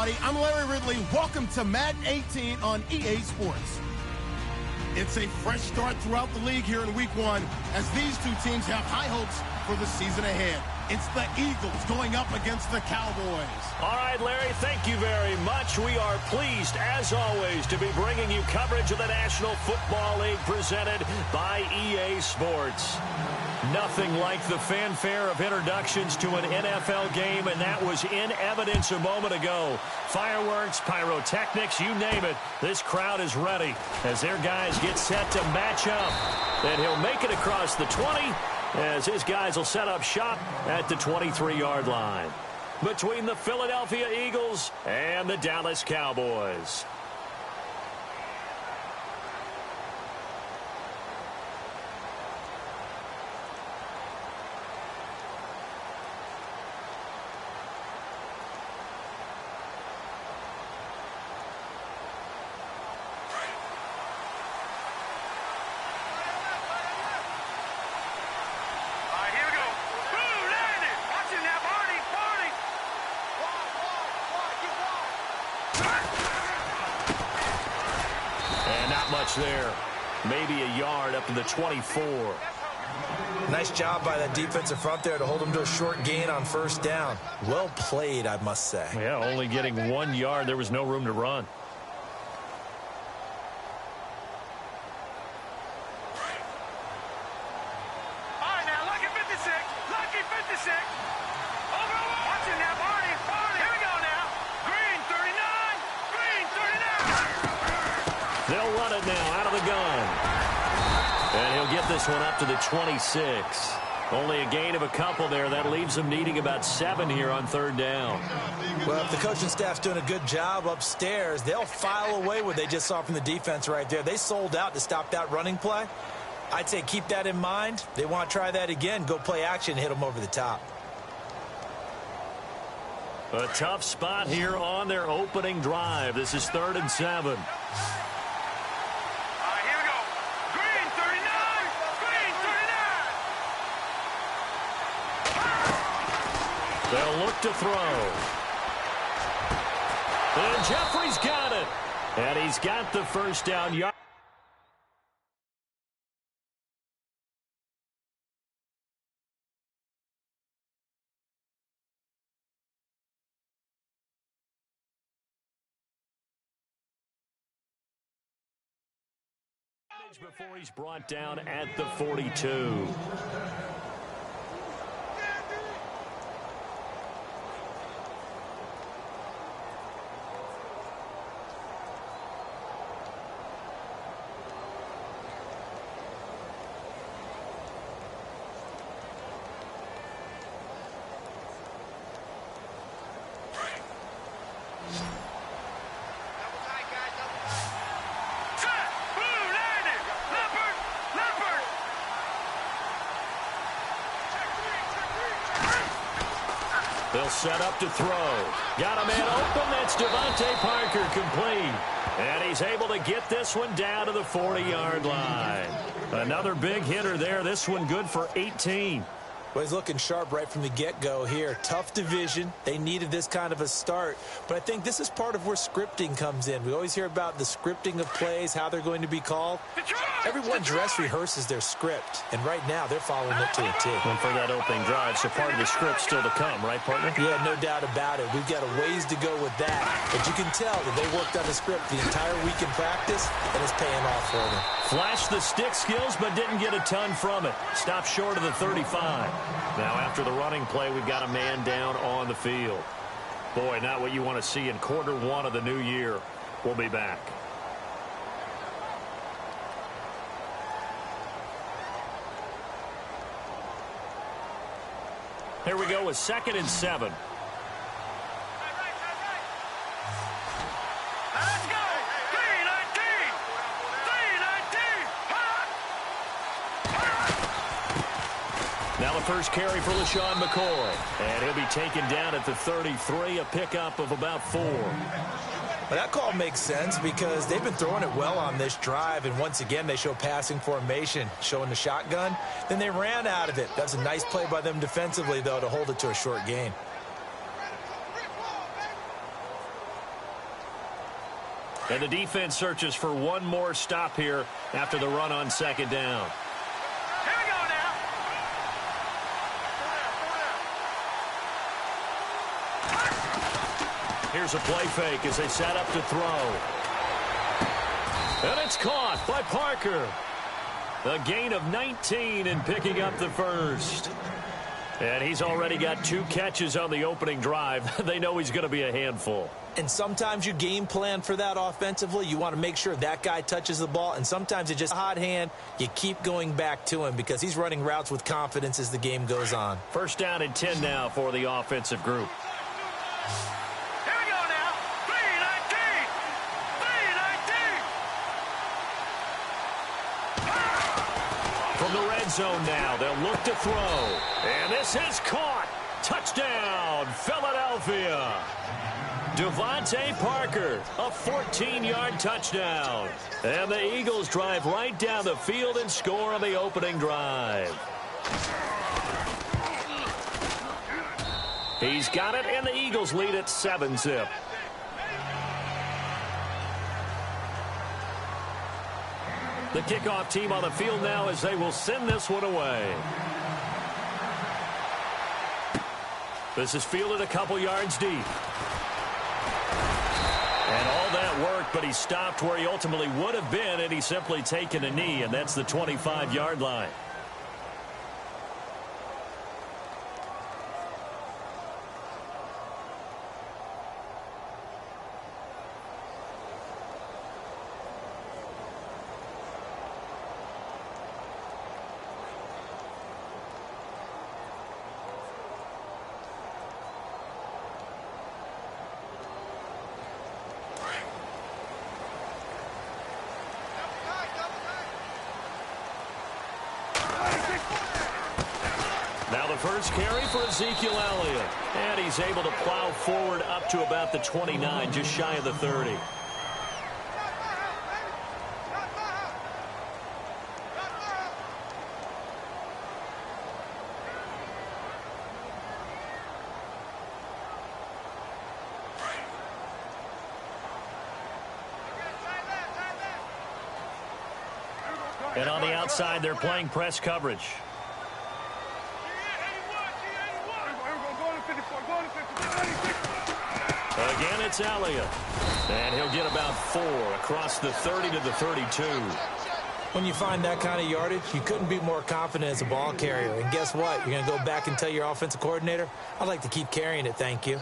everybody. I'm Larry Ridley. Welcome to Madden 18 on EA Sports. It's a fresh start throughout the league here in Week 1 as these two teams have high hopes for the season ahead. It's the Eagles going up against the Cowboys. All right, Larry, thank you very much. We are pleased, as always, to be bringing you coverage of the National Football League presented by EA Sports. Nothing like the fanfare of introductions to an NFL game, and that was in evidence a moment ago. Fireworks, pyrotechnics, you name it. This crowd is ready as their guys get set to match up. And he'll make it across the 20 as his guys will set up shop at the 23-yard line. Between the Philadelphia Eagles and the Dallas Cowboys. There, maybe a yard up to the 24. Nice job by that defensive front there to hold them to a short gain on first down. Well played, I must say. Yeah, only getting 1 yard. There was no room to run. All right, now, lucky 56. Lucky 56. Over. Watching now, Barney. Here we go now. Green 39. Green 39. They'll run it now out of the gun. And he'll get this one up to the 26. Only a gain of a couple there. That leaves them needing about 7 here on third down. Well, if the coaching staff's doing a good job upstairs, they'll file away what they just saw from the defense right there. They sold out to stop that running play. I'd say keep that in mind. They want to try that again. Go play action, hit them over the top. A tough spot here on their opening drive. This is 3rd and 7. They'll look to throw. And Jeffrey's got it. And he's got the first down yard. Before he's brought down at the 42. They'll set up to throw. Got a man open. That's Devontae Parker complete. And he's able to get this one down to the 40-yard line. Another big hitter there. This one good for 18. Well, he's looking sharp right from the get-go here. Tough division. They needed this kind of a start. But I think this is part of where scripting comes in. We always hear about the scripting of plays, how they're going to be called. Everyone dress rehearses their script. And right now, they're following it to a T. And for that opening drive, so part of the script still to come, right, partner? Yeah, no doubt about it. We've got a ways to go with that. But you can tell that they worked on the script the entire week in practice, and it's paying off for them. Flashed the stick skills, but didn't get a ton from it. Stopped short of the 35. Now, after the running play, we've got a man down on the field. Boy, not what you want to see in quarter 1 of the new year. We'll be back. Here we go with 2nd and 7. Now the first carry for LaShawn McCoy. And he'll be taken down at the 33, a pickup of about 4. Well, that call makes sense because they've been throwing it well on this drive, and once again they show passing formation, showing the shotgun. Then they ran out of it. That's a nice play by them defensively, though, to hold it to a short gain. And the defense searches for one more stop here after the run on second down. Here we go now. Here's a play fake as they set up to throw. And it's caught by Parker. A gain of 19 and picking up the first. And he's already got 2 catches on the opening drive. They know he's going to be a handful. And sometimes you game plan for that offensively. You want to make sure that guy touches the ball. And sometimes it's just a hot hand. You keep going back to him because he's running routes with confidence as the game goes on. First down and 10 now for the offensive group. Here we go now. 3-19. 3-19. From the red zone now, they'll look to throw. And this is caught. Touchdown, Philadelphia. Devontae Parker, a 14-yard touchdown. And the Eagles drive right down the field and score on the opening drive. He's got it, and the Eagles lead at 7-zip. The kickoff team on the field now as they will send this one away. This is fielded a couple yards deep. And all that work, but he stopped where he ultimately would have been, and he's simply taken a knee, and that's the 25-yard line. Now the first carry for Ezekiel Elliott. And he's able to plow forward up to about the 29, just shy of the 30. And on the outside, they're playing press coverage. Again, it's Elliott. And he'll get about 4 across the 30 to the 32. When you find that kind of yardage, you couldn't be more confident as a ball carrier. And guess what? You're going to go back and tell your offensive coordinator, I'd like to keep carrying it, thank you.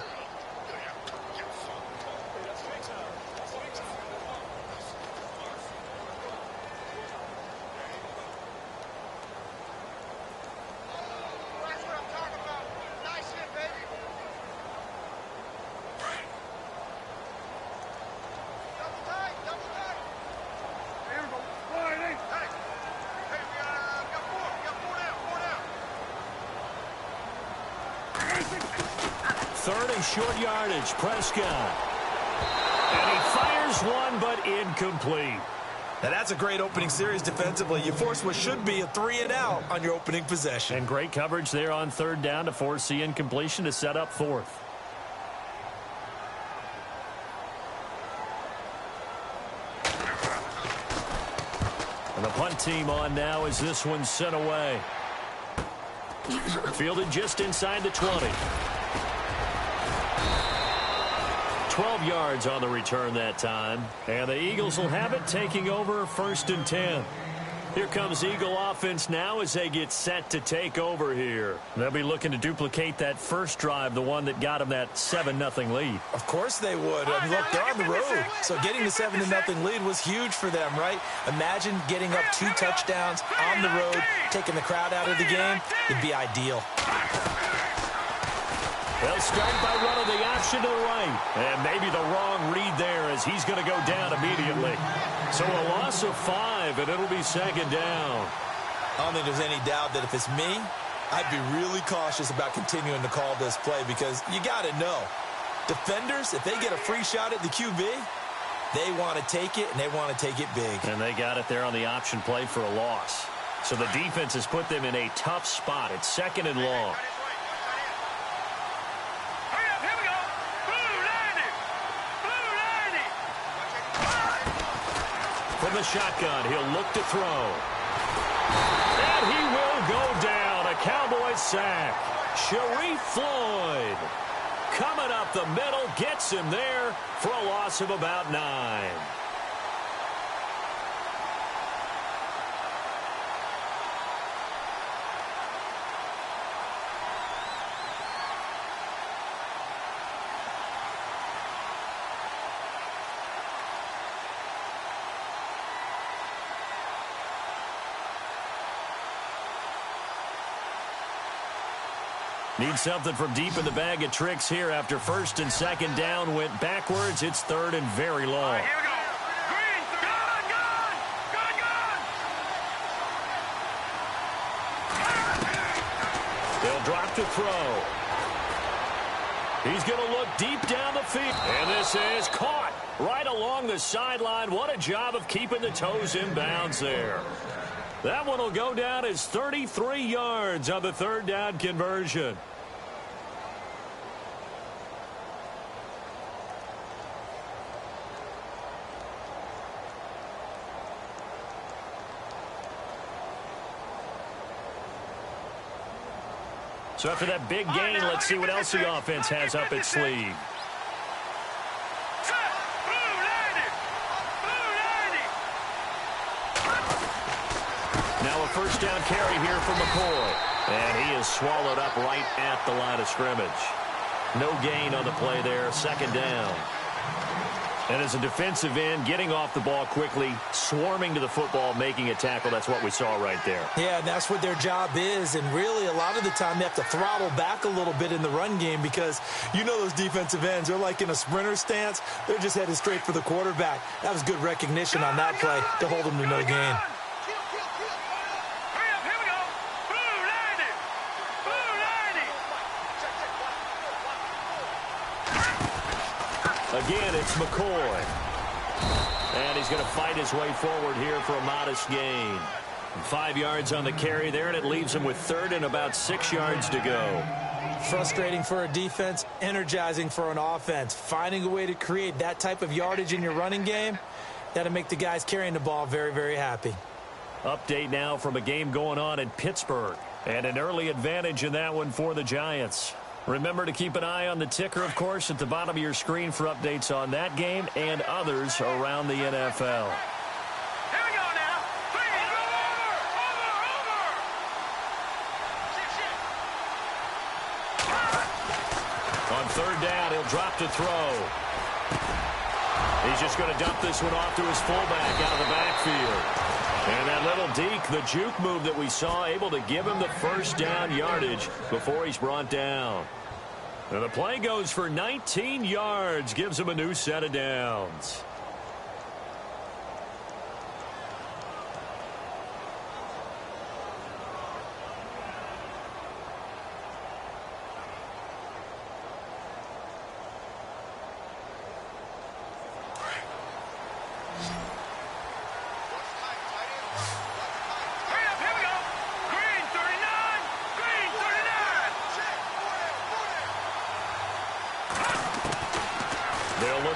Third and short yardage, Prescott. And he fires one, but incomplete. Now that's a great opening series defensively. You force what should be a 3-and-out on your opening possession. And great coverage there on third down to force the incompletion to set up fourth. And the punt team on now as this one's sent away. Fielded just inside the 20. 12 yards on the return that time. And the Eagles will have it, taking over first and 10. Here comes Eagle offense now as they get set to take over here. They'll be looking to duplicate that first drive, the one that got them that 7-0 lead. Of course they would. I mean, look, they're on the road. So getting the 7-0 lead was huge for them, right? Imagine getting up 2 touchdowns on the road, taking the crowd out of the game. It'd be ideal. They'll start by running the option to the right. And maybe the wrong read there as he's going to go down immediately. So a loss of 5, and it'll be second down. I don't think there's any doubt that if it's me, I'd be really cautious about continuing to call this play because you got to know, defenders, if they get a free shot at the QB, they want to take it, and they want to take it big. And they got it there on the option play for a loss. So the defense has put them in a tough spot. It's second and long. From the shotgun, he'll look to throw. And he will go down. A Cowboys sack. Sharif Floyd coming up the middle, gets him there for a loss of about 9. Need something from deep in the bag of tricks here after first and second down went backwards. It's third and very long. All right, here we go. Green, gun, gun, gun, gun. They'll drop to throw. He's going to look deep down the field. And this is caught right along the sideline. What a job of keeping the toes in bounds there. That one will go down as 33 yards on the third down conversion. So after that big gain, let's see what else the offense has up its sleeve. Now a first down carry here from McCoy. And he is swallowed up right at the line of scrimmage. No gain on the play there, second down. And as a defensive end, getting off the ball quickly, swarming to the football, making a tackle, that's what we saw right there. Yeah, and that's what their job is. And really, a lot of the time, they have to throttle back a little bit in the run game because you know those defensive ends, they're like in a sprinter stance. They're just headed straight for the quarterback. That was good recognition on that play to hold them to no gain. Again, it's McCoy. And he's going to fight his way forward here for a modest gain. 5 yards on the carry there, and it leaves him with third and about 6 yards to go. Frustrating for a defense, energizing for an offense. Finding a way to create that type of yardage in your running game, that'll make the guys carrying the ball very, very happy. Update now from a game going on in Pittsburgh. And an early advantage in that one for the Giants. Remember to keep an eye on the ticker, of course, at the bottom of your screen for updates on that game and others around the NFL. Here we go now. Over. On third down, he'll drop to throw. He's just going to dump this one off to his fullback out of the backfield. And that little deke, the juke move that we saw, able to give him the first down yardage before he's brought down. And the play goes for 19 yards, gives him a new set of downs.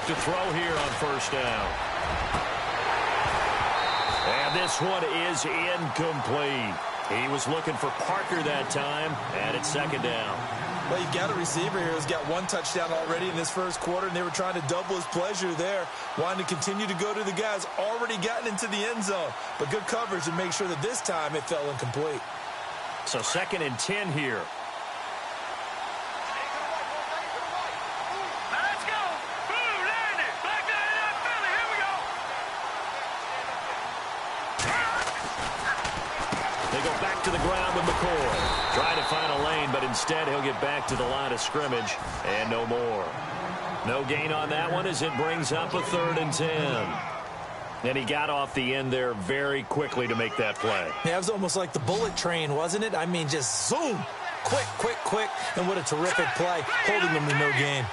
To throw here on first down. And this one is incomplete. He was looking for Parker that time, and it's second down. Well, you've got a receiver here who's got one touchdown already in this first quarter, and they were trying to double his pleasure there, wanting to continue to go to the guys already gotten into the end zone. But good coverage to make sure that this time it fell incomplete. So second and 10 here. To the ground with McCoy. Trying to find a lane, but instead he'll get back to the line of scrimmage and no more. No gain on that one as it brings up a third and 10. And he got off the end there very quickly to make that play. Yeah, it was almost like the bullet train, wasn't it? I mean, just zoom. Quick, quick, quick. And what a terrific play, holding them to no gain.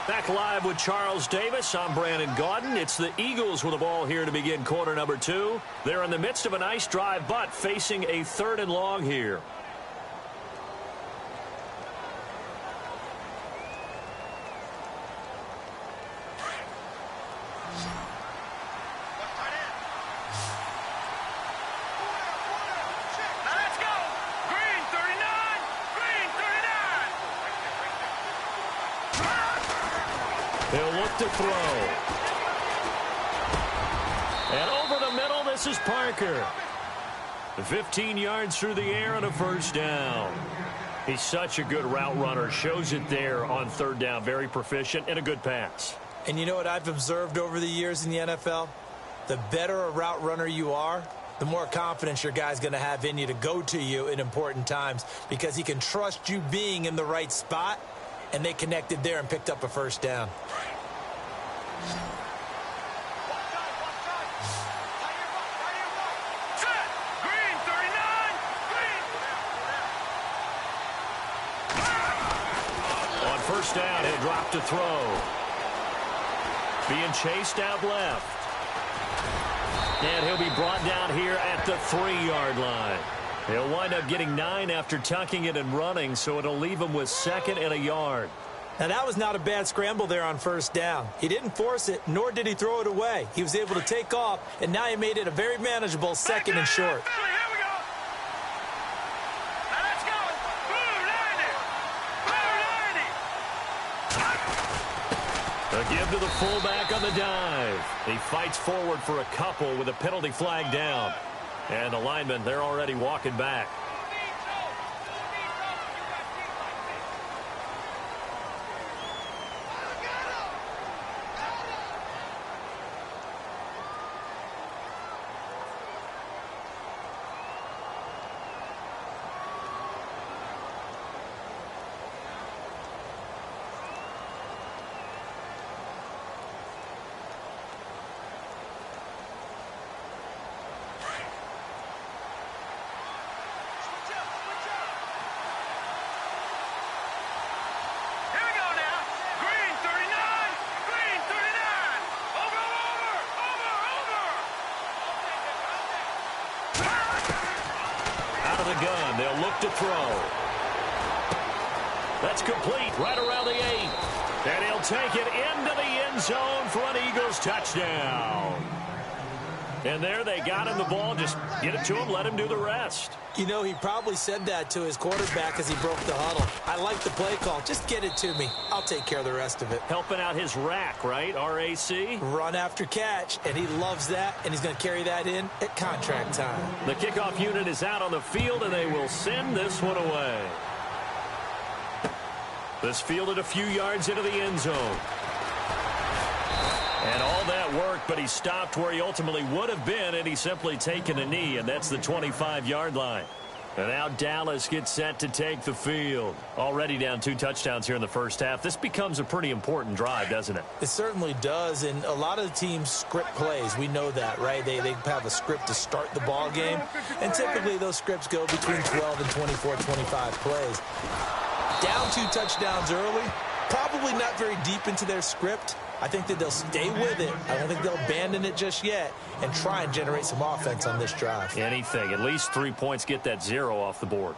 Back live with Charles Davis. I'm Brandon Gaudin. It's the Eagles with the ball here to begin quarter number 2. They're in the midst of a nice drive, but facing a third and long here. to throw. And over the middle, this is Parker. 15 yards through the air and a first down. He's such a good route runner. Shows it there on third down. Very proficient and a good pass. And you know what I've observed over the years in the NFL? The better a route runner you are, the more confidence your guy's going to have in you to go to you in important times because he can trust you being in the right spot, and they connected there and picked up a first down. On first down, he'll drop to throw. Being chased out left. And he'll be brought down here at the 3-yard line. He'll wind up getting 9 after tucking it and running, so it'll leave him with 2nd and a yard. Now, that was not a bad scramble there on first down. He didn't force it, nor did he throw it away. He was able to take off, and now he made it a very manageable 2nd and short. A give to the fullback on the dive. He fights forward for a couple with a penalty flag down. And the linemen, they're already walking back. Gun. They'll look to throw. That's complete right around the 8. And he'll take it into the end zone for an Eagles touchdown. And there they got him the ball. Just get it to him, let him do the rest. You know, he probably said that to his quarterback as he broke the huddle. I like the play call. Just get it to me. I'll take care of the rest of it. Helping out his rack, right? RAC? Run after catch, and he loves that, and he's going to carry that in at contract time. The kickoff unit is out on the field, and they will send this one away. This fielded a few yards into the end zone. And all that work, but he stopped where he ultimately would have been, and he's simply taken a knee, and that's the 25-yard line. And now Dallas gets set to take the field. Already down 2 touchdowns here in the first half. This becomes a pretty important drive, doesn't it? It certainly does, and a lot of the teams script plays. We know that, right? They have a script to start the ball game, and typically those scripts go between 12 and 24, 25 plays. Down 2 touchdowns early, probably not very deep into their script. I think that they'll stay with it. I don't think they'll abandon it just yet and try and generate some offense on this drive. Anything. At least 3 points, get that 0 off the board.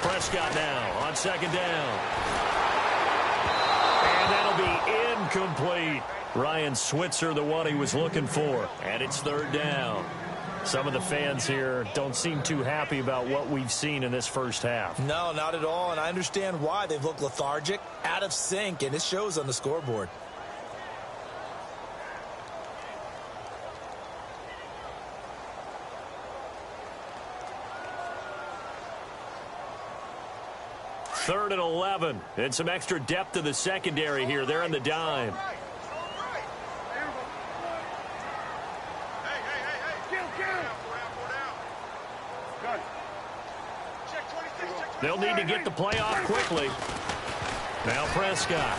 Prescott now on 2nd down. And that'll be incomplete. Ryan Switzer, the one he was looking for. And it's 3rd down. Some of the fans here don't seem too happy about what we've seen in this first half. No, not at all, and I understand why. They've looked lethargic, out of sync, and it shows on the scoreboard. Third and 11. And some extra depth to the secondary here. They're in the dime. They'll need to get the play off quickly. Now Prescott.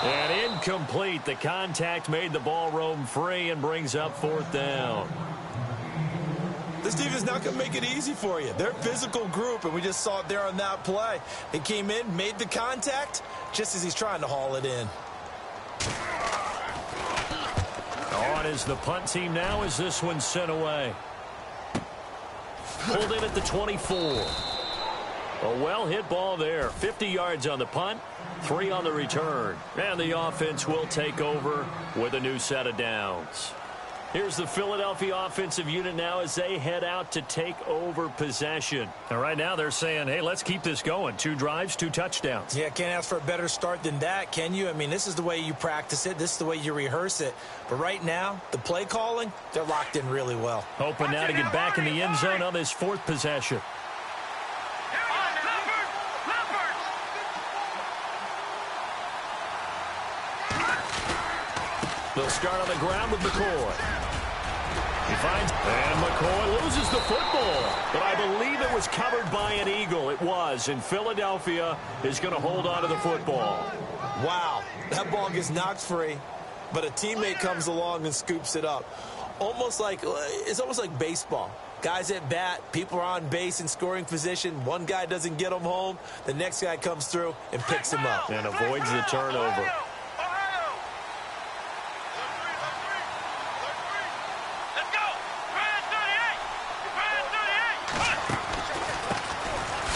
And incomplete. The contact made the ball roam free and brings up 4th down. This defense is not going to make it easy for you. They're a physical group, and we just saw it there on that play. They came in, made the contact, just as he's trying to haul it in. On is the punt team now as this one's sent away. Pulled in at the 24. A well-hit ball there. 50 yards on the punt, 3 on the return. And the offense will take over with a new set of downs. Here's the Philadelphia offensive unit now as they head out to take over possession. And right now they're saying, hey, let's keep this going. 2 drives, 2 touchdowns. Yeah, can't ask for a better start than that, can you? I mean, this is the way you practice it. This is the way you rehearse it. But right now, the play calling, they're locked in really well. Hoping now to get back in the end zone on this 4th possession. They'll start on the ground with McCoy. He finds, and McCoy loses the football. But I believe it was covered by an Eagle. It was, and Philadelphia is going to hold on to the football. Wow, that ball gets knocked free, but a teammate comes along and scoops it up. It's almost like baseball. Guys at bat, people are on base in scoring position. One guy doesn't get him home. The next guy comes through and picks him up. And avoids the turnover.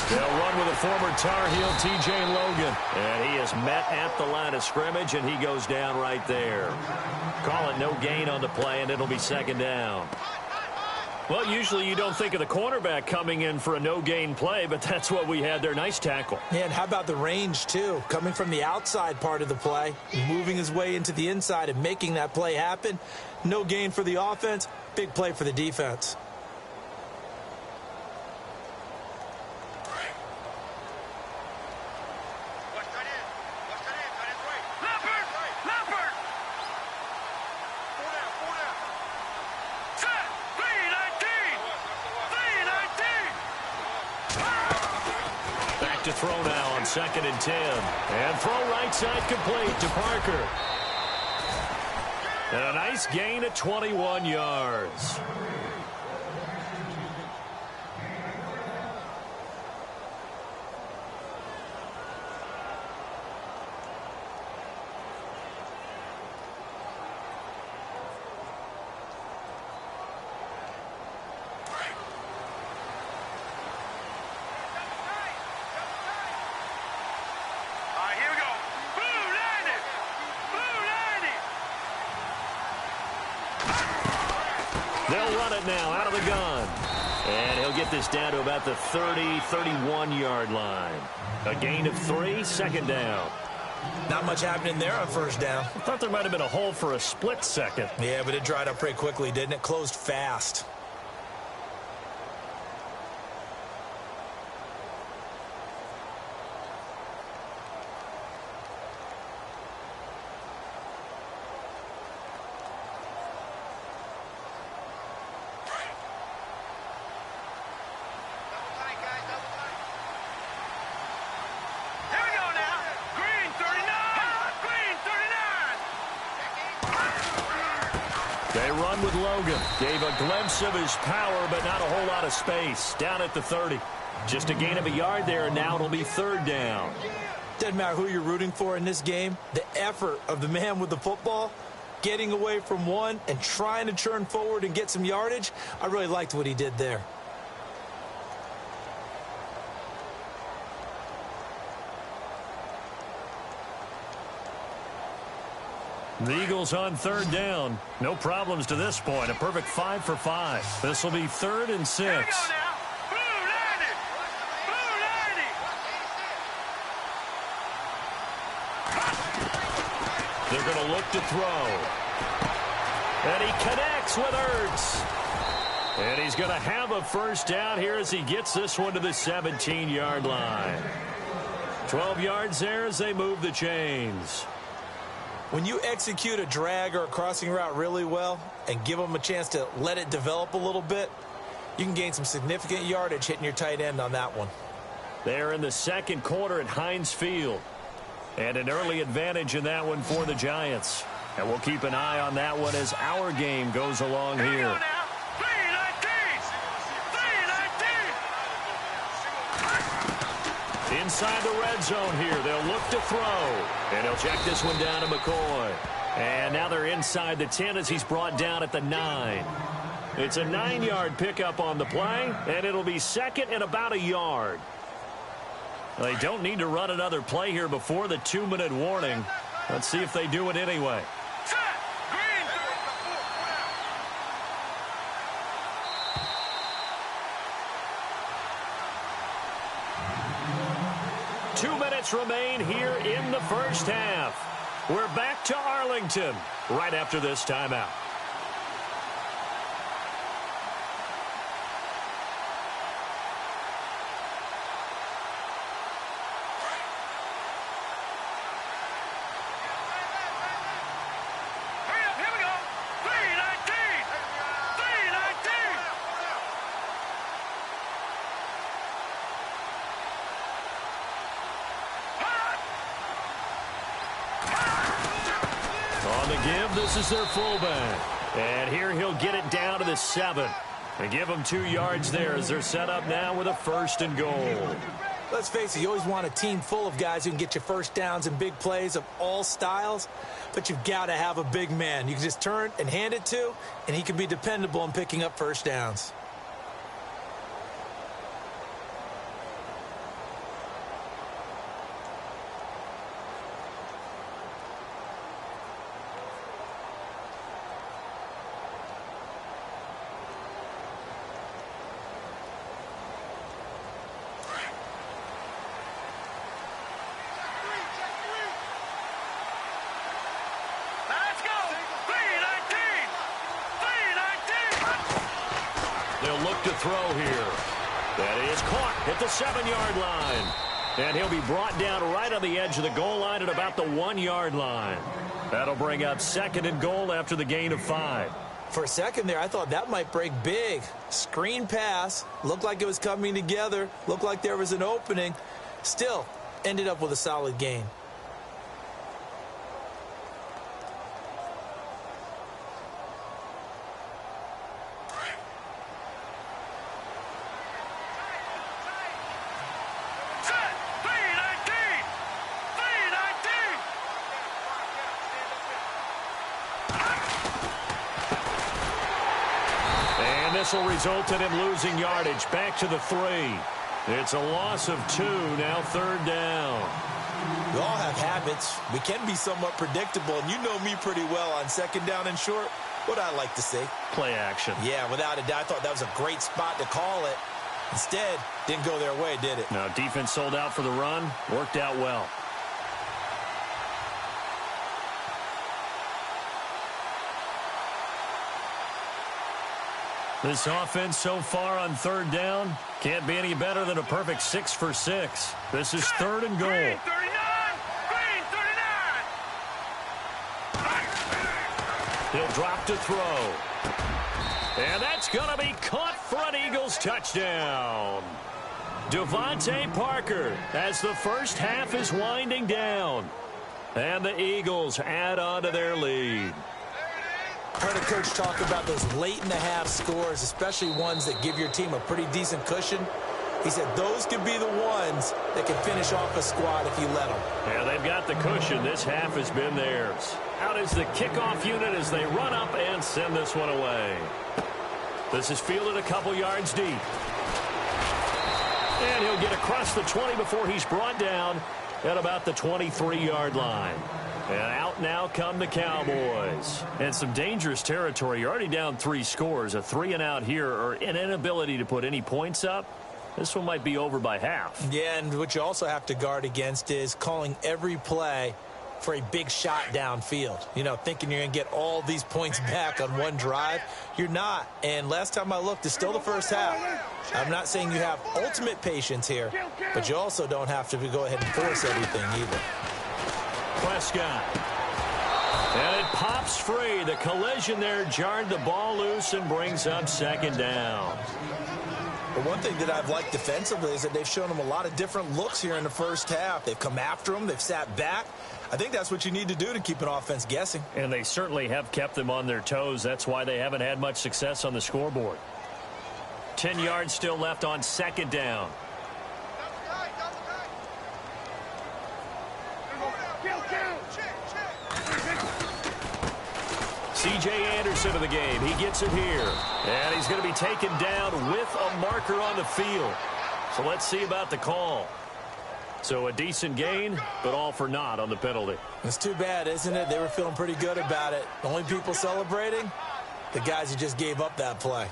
They'll run with a former Tar Heel, T.J. Logan. And he is met at the line of scrimmage, and he goes down right there. Call it no gain on the play, and it'll be 2nd down. Well, usually you don't think of the cornerback coming in for a no-gain play, but that's what we had there. Nice tackle. Yeah, and how about the range, too? Coming from the outside part of the play, moving his way into the inside and making that play happen. No gain for the offense, big play for the defense. To throw now on 2nd and 10. And throw right side complete to Parker. And a nice gain of 21 yards. They'll run it now out of the gun. And he'll get this down to about the 30-31-yard line. A gain of 3, 2nd down. Not much happening there on 1st down. I thought there might have been a hole for a split second. Yeah, but it dried up pretty quickly, didn't it? Closed fast. They run with Logan. Gave a glimpse of his power, but not a whole lot of space. Down at the 30. Just a gain of a yard there, and now it'll be 3rd down. Doesn't matter who you're rooting for in this game. The effort of the man with the football, getting away from one and trying to turn forward and get some yardage, I really liked what he did there. The Eagles on 3rd down. No problems to this point. A perfect 5 for 5. This will be 3rd and 6. They're going to look to throw. And he connects with Ertz. And he's going to have a 1st down here as he gets this one to the 17-yard line. 12 yards there as they move the chains. When you execute a drag or a crossing route really well and give them a chance to let it develop a little bit, you can gain some significant yardage hitting your tight end on that one. They're in the 2nd quarter at Heinz Field. And an early advantage in that one for the Giants. And we'll keep an eye on that one as our game goes along here. Inside the red zone here. They'll look to throw. And he'll check this one down to McCoy. And now they're inside the 10 as he's brought down at the 9. It's a 9-yard pickup on the play, and it'll be second and about a yard. They don't need to run another play here before the 2-minute warning. Let's see if they do it anyway. 2 minutes remain here in the first half. We're back to Arlington right after this timeout. This is their fullback. And here he'll get it down to the 7. And give them 2 yards there as they're set up now with a 1st and goal. Let's face it, you always want a team full of guys who can get you first downs and big plays of all styles. But you've got to have a big man you can just turn and hand it to, and he can be dependable in picking up first downs. To throw here. That is caught at the 7-yard line. And he'll be brought down right on the edge of the goal line at about the 1-yard line. That'll bring up 2nd and goal after the gain of 5. For a second there, I thought that might break big. Screen pass. Looked like it was coming together. Looked like there was an opening. Still, ended up with a solid gain. This will result in him losing yardage back to the 3. It's a loss of 2, now 3rd down. We all have habits. We can be somewhat predictable, and you know me pretty well on 2nd down and short. What I like to say? Play action. Yeah, without a doubt. I thought that was a great spot to call it. Instead, didn't go their way, did it? No, defense sold out for the run. Worked out well. This offense so far on 3rd down can't be any better than a perfect 6 for 6. This is 3rd and goal. Green 39! Green 39! He'll drop to throw. And that's going to be caught for an Eagles touchdown. Devontae Parker as the first half is winding down. And the Eagles add on to their lead. Heard a coach talk about those late-in-the-half scores, especially ones that give your team a pretty decent cushion. He said those could be the ones that can finish off a squad if you let them. Yeah, they've got the cushion. This half has been theirs. Out is the kickoff unit as they run up and send this one away. This is fielded a couple yards deep. And he'll get across the 20 before he's brought down at about the 23-yard line. And out now come the Cowboys. And some dangerous territory. You're already down 3 scores. A 3-and-out here or an inability to put any points up. This one might be over by half. Yeah, and what you also have to guard against is calling every play for a big shot downfield. You know, thinking you're going to get all these points back on one drive. You're not. And last time I looked, it's still the first half. I'm not saying you have ultimate patience here, but you also don't have to go ahead and force everything either. Prescott. And it pops free. The collision there jarred the ball loose and brings up 2nd down. But one thing that I've liked defensively is that they've shown them a lot of different looks here in the first half. They've come after them. They've sat back. I think that's what you need to do to keep an offense guessing. And they certainly have kept them on their toes. That's why they haven't had much success on the scoreboard. 10 yards still left on 2nd down. C.J. Anderson of the game. He gets it here. And he's going to be taken down with a marker on the field. So let's see about the call. So a decent gain, but all for naught on the penalty. It's too bad, isn't it? They were feeling pretty good about it. The only people celebrating, the guys who just gave up that play.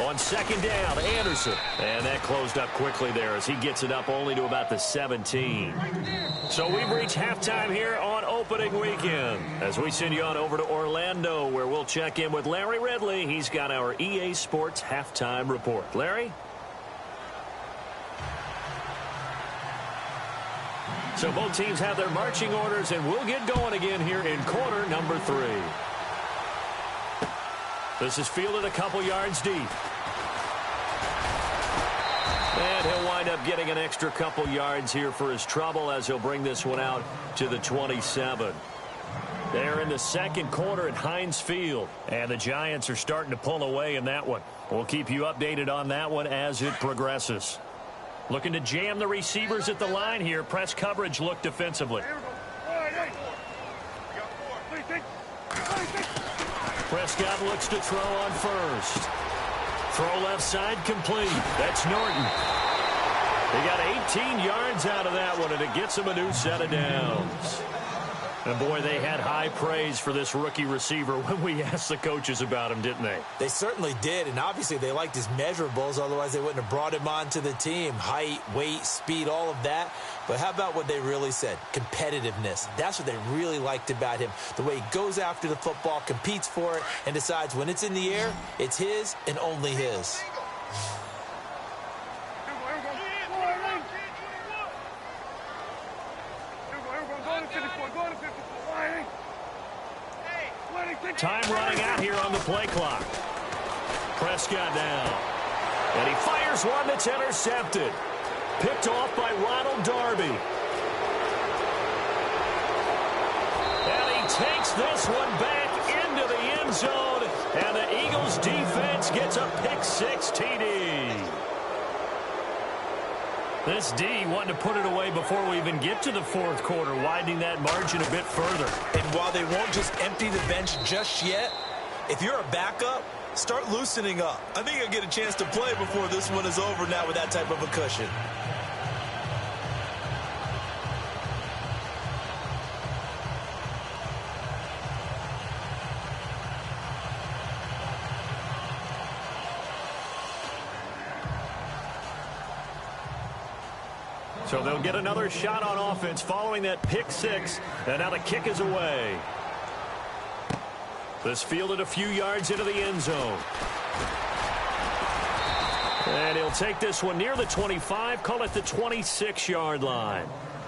On second down, Anderson. And that closed up quickly there as he gets it up only to about the 17. So we've reached halftime here on opening weekend as we send you on over to Orlando, where we'll check in with Larry Ridley. He's got our EA Sports halftime report. Larry? So both teams have their marching orders, and we'll get going again here in quarter number 3. This is fielded a couple yards deep. And he'll wind up getting an extra couple yards here for his trouble as he'll bring this one out to the 27. They're in the second quarter at Heinz Field, and the Giants are starting to pull away in that one. We'll keep you updated on that one as it progresses. Looking to jam the receivers at the line here. Press coverage look defensively. Prescott looks to throw on first. Throw left side complete. That's Norton. They got 18 yards out of that one, and it gets him a new set of downs. And, boy, they had high praise for this rookie receiver when we asked the coaches about him, didn't they? They certainly did, and obviously they liked his measurables. Otherwise, they wouldn't have brought him onto the team. Height, weight, speed, all of that. But how about what they really said? Competitiveness. That's what they really liked about him. The way he goes after the football, competes for it, and decides when it's in the air, it's his and only his. Time running out here on the play clock. Prescott down. And he fires one that's intercepted. Picked off by Ronald Darby. And he takes this one back into the end zone. And the Eagles defense gets a pick-6 TD. This D wanting to put it away before we even get to the fourth quarter, widening that margin a bit further. And while they won't just empty the bench just yet, if you're a backup, start loosening up. I think you'll get a chance to play before this one is over now with that type of a cushion. So they'll get another shot on offense following that pick-6, and now the kick is away. This fielded a few yards into the end zone. And he'll take this one near the 25, call it the 26-yard line.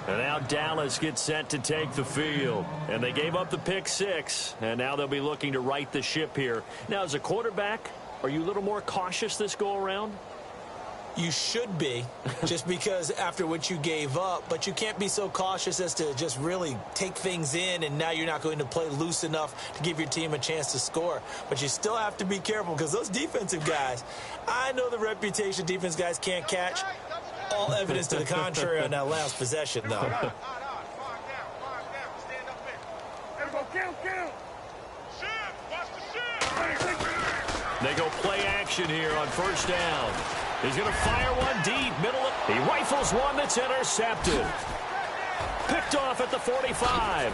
And now Dallas gets set to take the field. And they gave up the pick-6, and now they'll be looking to right the ship here. Now, as a quarterback, are you a little more cautious this go-around? You should be, just because after what you gave up, but you can't be so cautious as to just really take things in, and now you're not going to play loose enough to give your team a chance to score. But you still have to be careful because those defensive guys, I know the reputation defense guys can't catch. All evidence to the contrary on that last possession, though. They go play action here on first down. He's going to fire one deep, middle of. He rifles one that's intercepted. Picked off at the 45.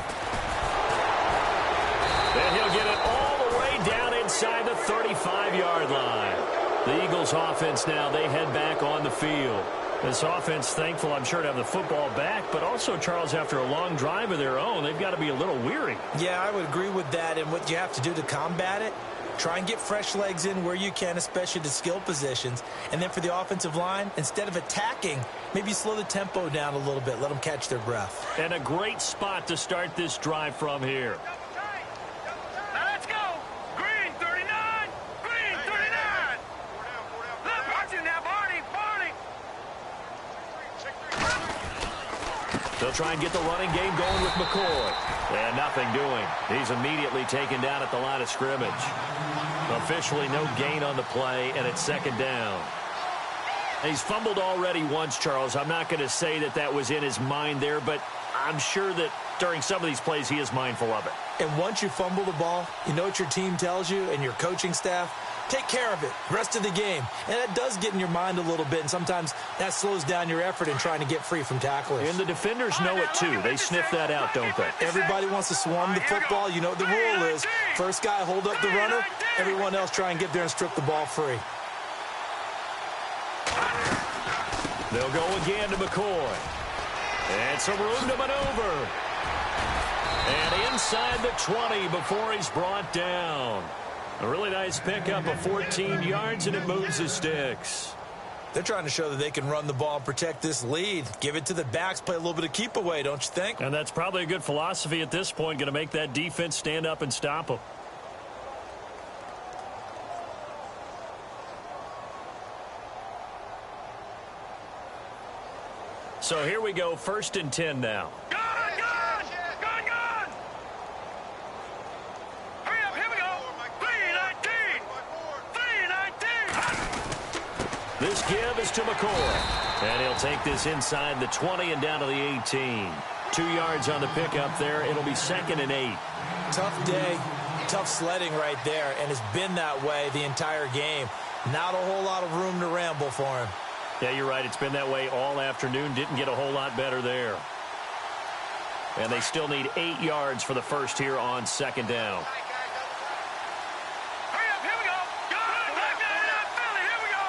And he'll get it all the way down inside the 35-yard line. The Eagles offense now, they head back on the field. This offense, thankful, I'm sure, to have the football back, but also, Charles, after a long drive of their own, they've got to be a little weary. Yeah, I would agree with that, and what you have to do to combat it, try and get fresh legs in where you can, especially the skill positions. And then for the offensive line, instead of attacking, maybe slow the tempo down a little bit. Let them catch their breath. And a great spot to start this drive from here. Now let's go. Green 39. Green 39. Look, watch it now, Barney. Barney. They'll try and get the running game going with McCoy. And nothing doing. He's immediately taken down at the line of scrimmage. Officially no gain on the play, and it's second down. He's fumbled already once, Charles. I'm not going to say that that was in his mind there, but I'm sure that during some of these plays he is mindful of it. And once you fumble the ball, you know what your team tells you and your coaching staff? Take care of it rest of the game. And that does get in your mind a little bit, and sometimes that slows down your effort in trying to get free from tacklers. And the defenders know it too. They sniff that out, don't they? Everybody wants to swarm the football. You know what the rule is. First guy hold up the runner. Everyone else try and get there and strip the ball free. They'll go again to McCoy. And some room to maneuver. And inside the 20 before he's brought down. A really nice pickup of 14 yards, and it moves the sticks. They're trying to show that they can run the ball and protect this lead. Give it to the backs, play a little bit of keep away, don't you think? And that's probably a good philosophy at this point, going to make that defense stand up and stop them. So here we go, 1st and 10 now. Gun! Hurry up, here we go! 319! 319! This give is to McCoy. And he'll take this inside the 20 and down to the 18. 2 yards on the pickup there. It'll be 2nd and 8. Tough day, tough sledding right there, and it's been that way the entire game. Not a whole lot of room to ramble for him. Yeah, you're right. It's been that way all afternoon. Didn't get a whole lot better there. And they still need 8 yards for the first here on 2nd down. Hurry up, here we go! Gun! Philly, here we go!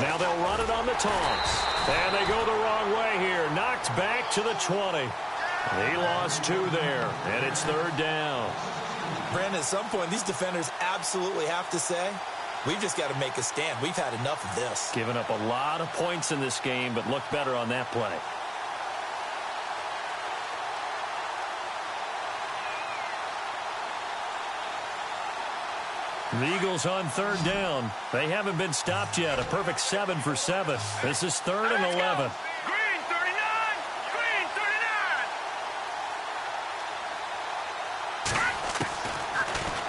Now they'll run it on the taunts. And they go the wrong way here. Knocked back to the 20. He lost 2 there, and it's 3rd down. Brandon, at some point, these defenders absolutely have to say, we've just got to make a stand. We've had enough of this. Giving up a lot of points in this game, but looked better on that play. The Eagles on 3rd down. They haven't been stopped yet. A perfect 7 for 7. This is 3rd and 11. Green 39! Green 39!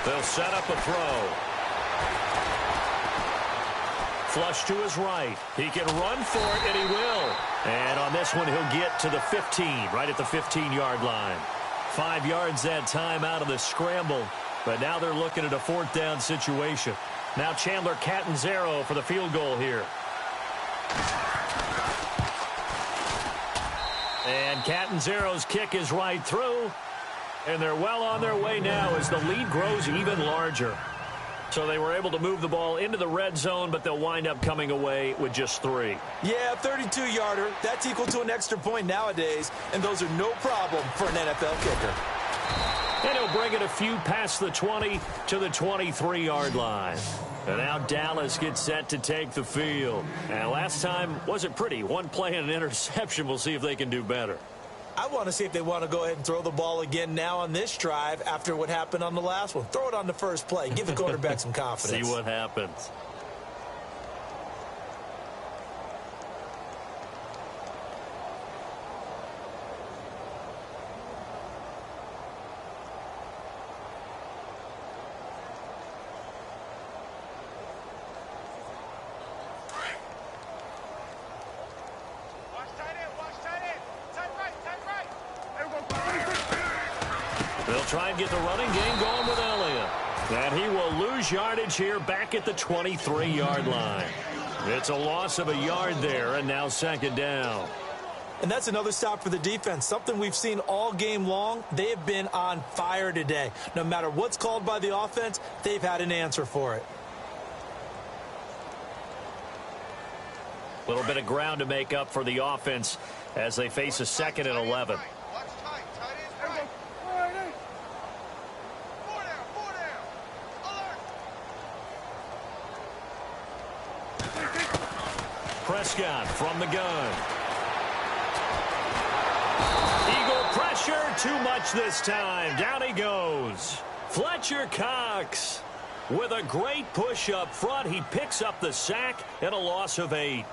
They'll set up a throw. Flush to his right. He can run for it, and he will. And on this one, he'll get to the 15, right at the 15-yard line. 5 yards that time out of the scramble. But now they're looking at a 4th down situation. Now Chandler Catanzaro for the field goal here. And Catanzaro's kick is right through. And they're well on their way now as the lead grows even larger. So they were able to move the ball into the red zone, but they'll wind up coming away with just 3. Yeah, 32-yarder. That's equal to an extra point nowadays, and those are no problem for an NFL kicker. And he'll bring it a few past the 20 to the 23-yard line. And now Dallas gets set to take the field. And last time wasn't pretty. 1 play and an interception. We'll see if they can do better. I want to see if they want to go ahead and throw the ball again now on this drive after what happened on the last one. Throw it on the first play. Give the quarterback some confidence. See what happens. They'll try and get the running game going with Elliott. And he will lose yardage here back at the 23-yard line. It's a loss of a yard there, and now 2nd down. And that's another stop for the defense. Something we've seen all game long. They have been on fire today. No matter what's called by the offense, they've had an answer for it. A little bit of ground to make up for the offense as they face a 2nd and 11. Prescott from the gun. Eagle pressure, too much this time. Down he goes. Fletcher Cox With a great push up front, he picks up the sack and a loss of 8.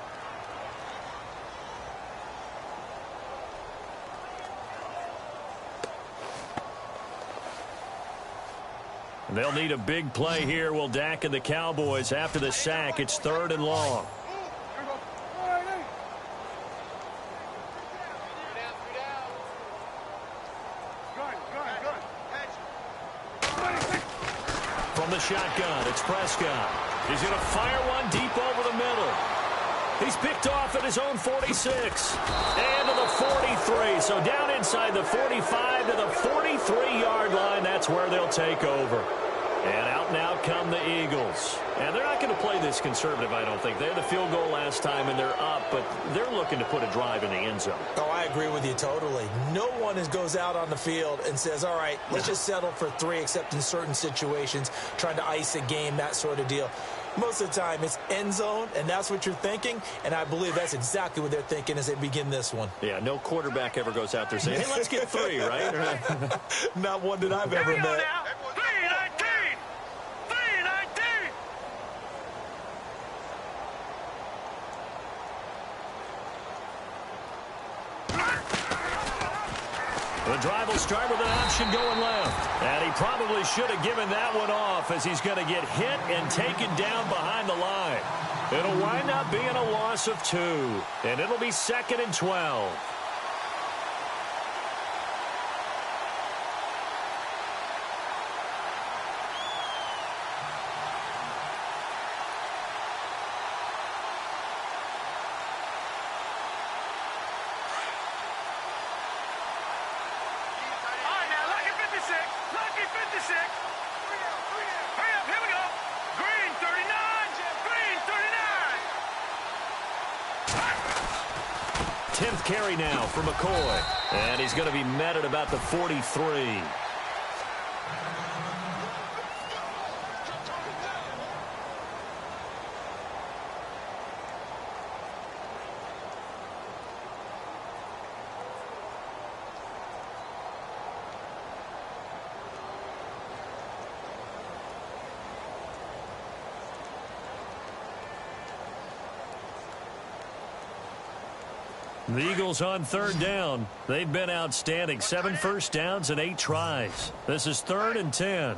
They'll need a big play here. Will Dak and the Cowboys after the sack. It's 3rd and long. From the shotgun, it's Prescott. He's going to fire one deep over the middle. He's picked off at his own 46. And to the 43. So down inside the 45 to the 43-yard line. That's where they'll take over. And out now come the Eagles. And they're not going to play this conservative, I don't think. They had the field goal last time, and they're up, but they're looking to put a drive in the end zone. Oh, I agree with you totally. No one goes out on the field and says, all right, let's just settle for 3, except in certain situations, trying to ice a game, that sort of deal. Most of the time, it's end zone, and that's what you're thinking, and I believe that's exactly what they're thinking as they begin this one. Yeah, no quarterback ever goes out there saying, hey, let's get 3, right? Not one that I've ever met. The drive will start with an option going left. And he probably should have given that one off as he's going to get hit and taken down behind the line. It'll wind up being a loss of 2. And it'll be 2nd and 12. Hurry up, here we go. Green 39, Green 39. 10th carry now for McCoy. And he's going to be met at about the 43. The Eagles on 3rd down. They've been outstanding. 7 first downs and 8 tries. This is 3rd and 10.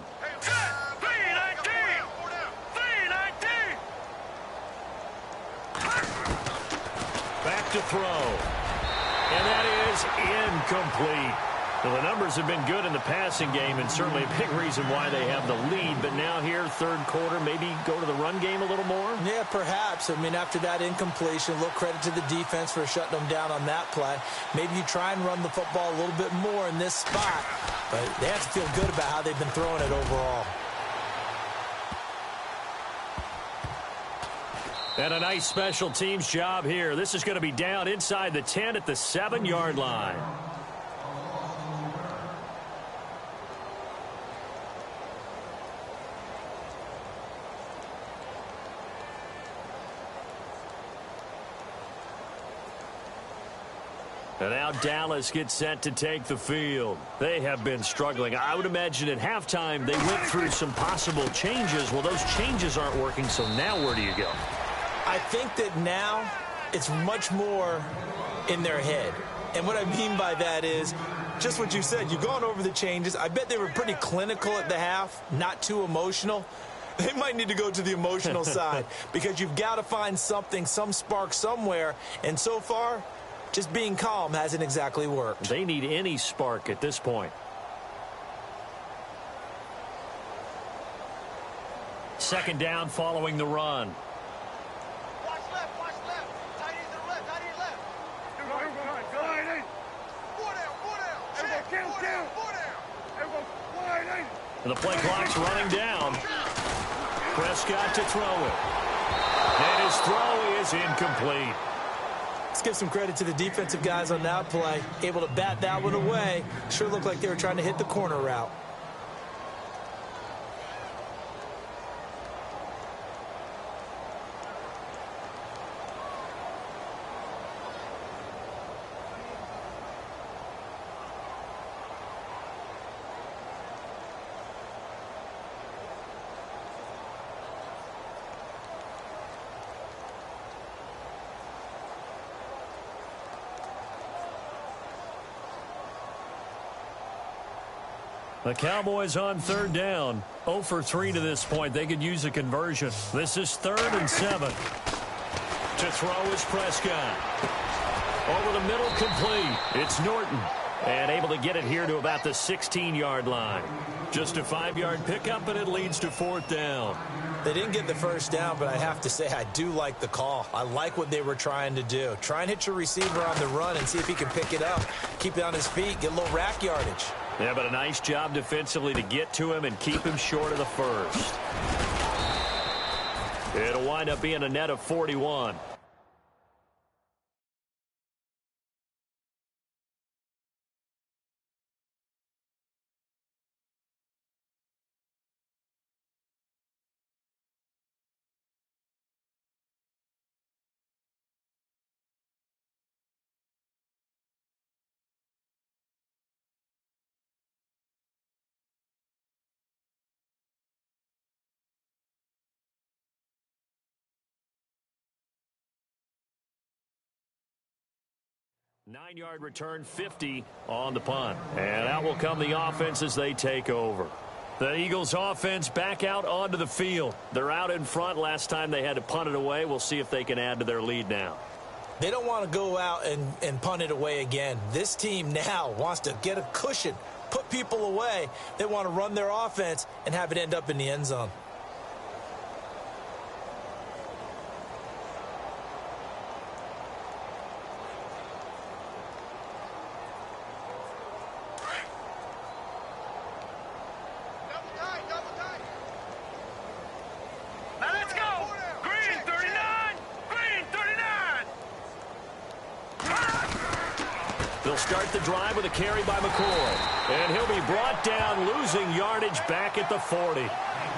Back to throw. And that is incomplete. Well, the numbers have been good in the passing game, and certainly a big reason why they have the lead. But now here, 3rd quarter, maybe go to the run game a little more? Yeah, perhaps. I mean, after that incompletion, a little credit to the defense for shutting them down on that play. Maybe you try and run the football a little bit more in this spot. But they have to feel good about how they've been throwing it overall. And a nice special teams job here. This is going to be down inside the 10 at the 7-yard line. And now Dallas gets set to take the field. They have been struggling. I would imagine at halftime they went through some possible changes. Well, those changes aren't working, so now where do you go? I think that now it's much more in their head. And what I mean by that is just what you said. You've gone over the changes. I bet they were pretty clinical at the half, not too emotional. They might need to go to the emotional side because you've got to find something, some spark somewhere. And so far, just being calm hasn't exactly worked. They need any spark at this point. 2nd down following the run. Watch left, watch left. Tight end to the left, tight end left. Four down. Check, four down. And the play clock's running down. Prescott to throw it. And his throw is incomplete. Let's give some credit to the defensive guys on that play. Able to bat that one away. Sure looked like they were trying to hit the corner route. The Cowboys on third down. 0 for 3 to this point. They could use a conversion. This is 3rd and 7. To throw is Prescott. Over the middle, complete. It's Norton. And able to get it here to about the 16-yard line. Just a 5-yard pickup, and it leads to 4th down. They didn't get the first down, but I have to say I do like the call. I like what they were trying to do. Try and hit your receiver on the run and see if he can pick it up. Keep it on his feet, get a little rack yardage. Yeah, but a nice job defensively to get to him and keep him short of the first. It'll wind up being a net of 41. Nine-yard return, 50 on the punt. And out will come the offense as they take over. The Eagles offense back out onto the field. They're out in front. Last time they had to punt it away. We'll see if they can add to their lead now. They don't want to go out and punt it away again. This team now wants to get a cushion, put people away. They want to run their offense and have it end up in the end zone. They'll start the drive with a carry by McCoy. And he'll be brought down, losing yardage back at the 40.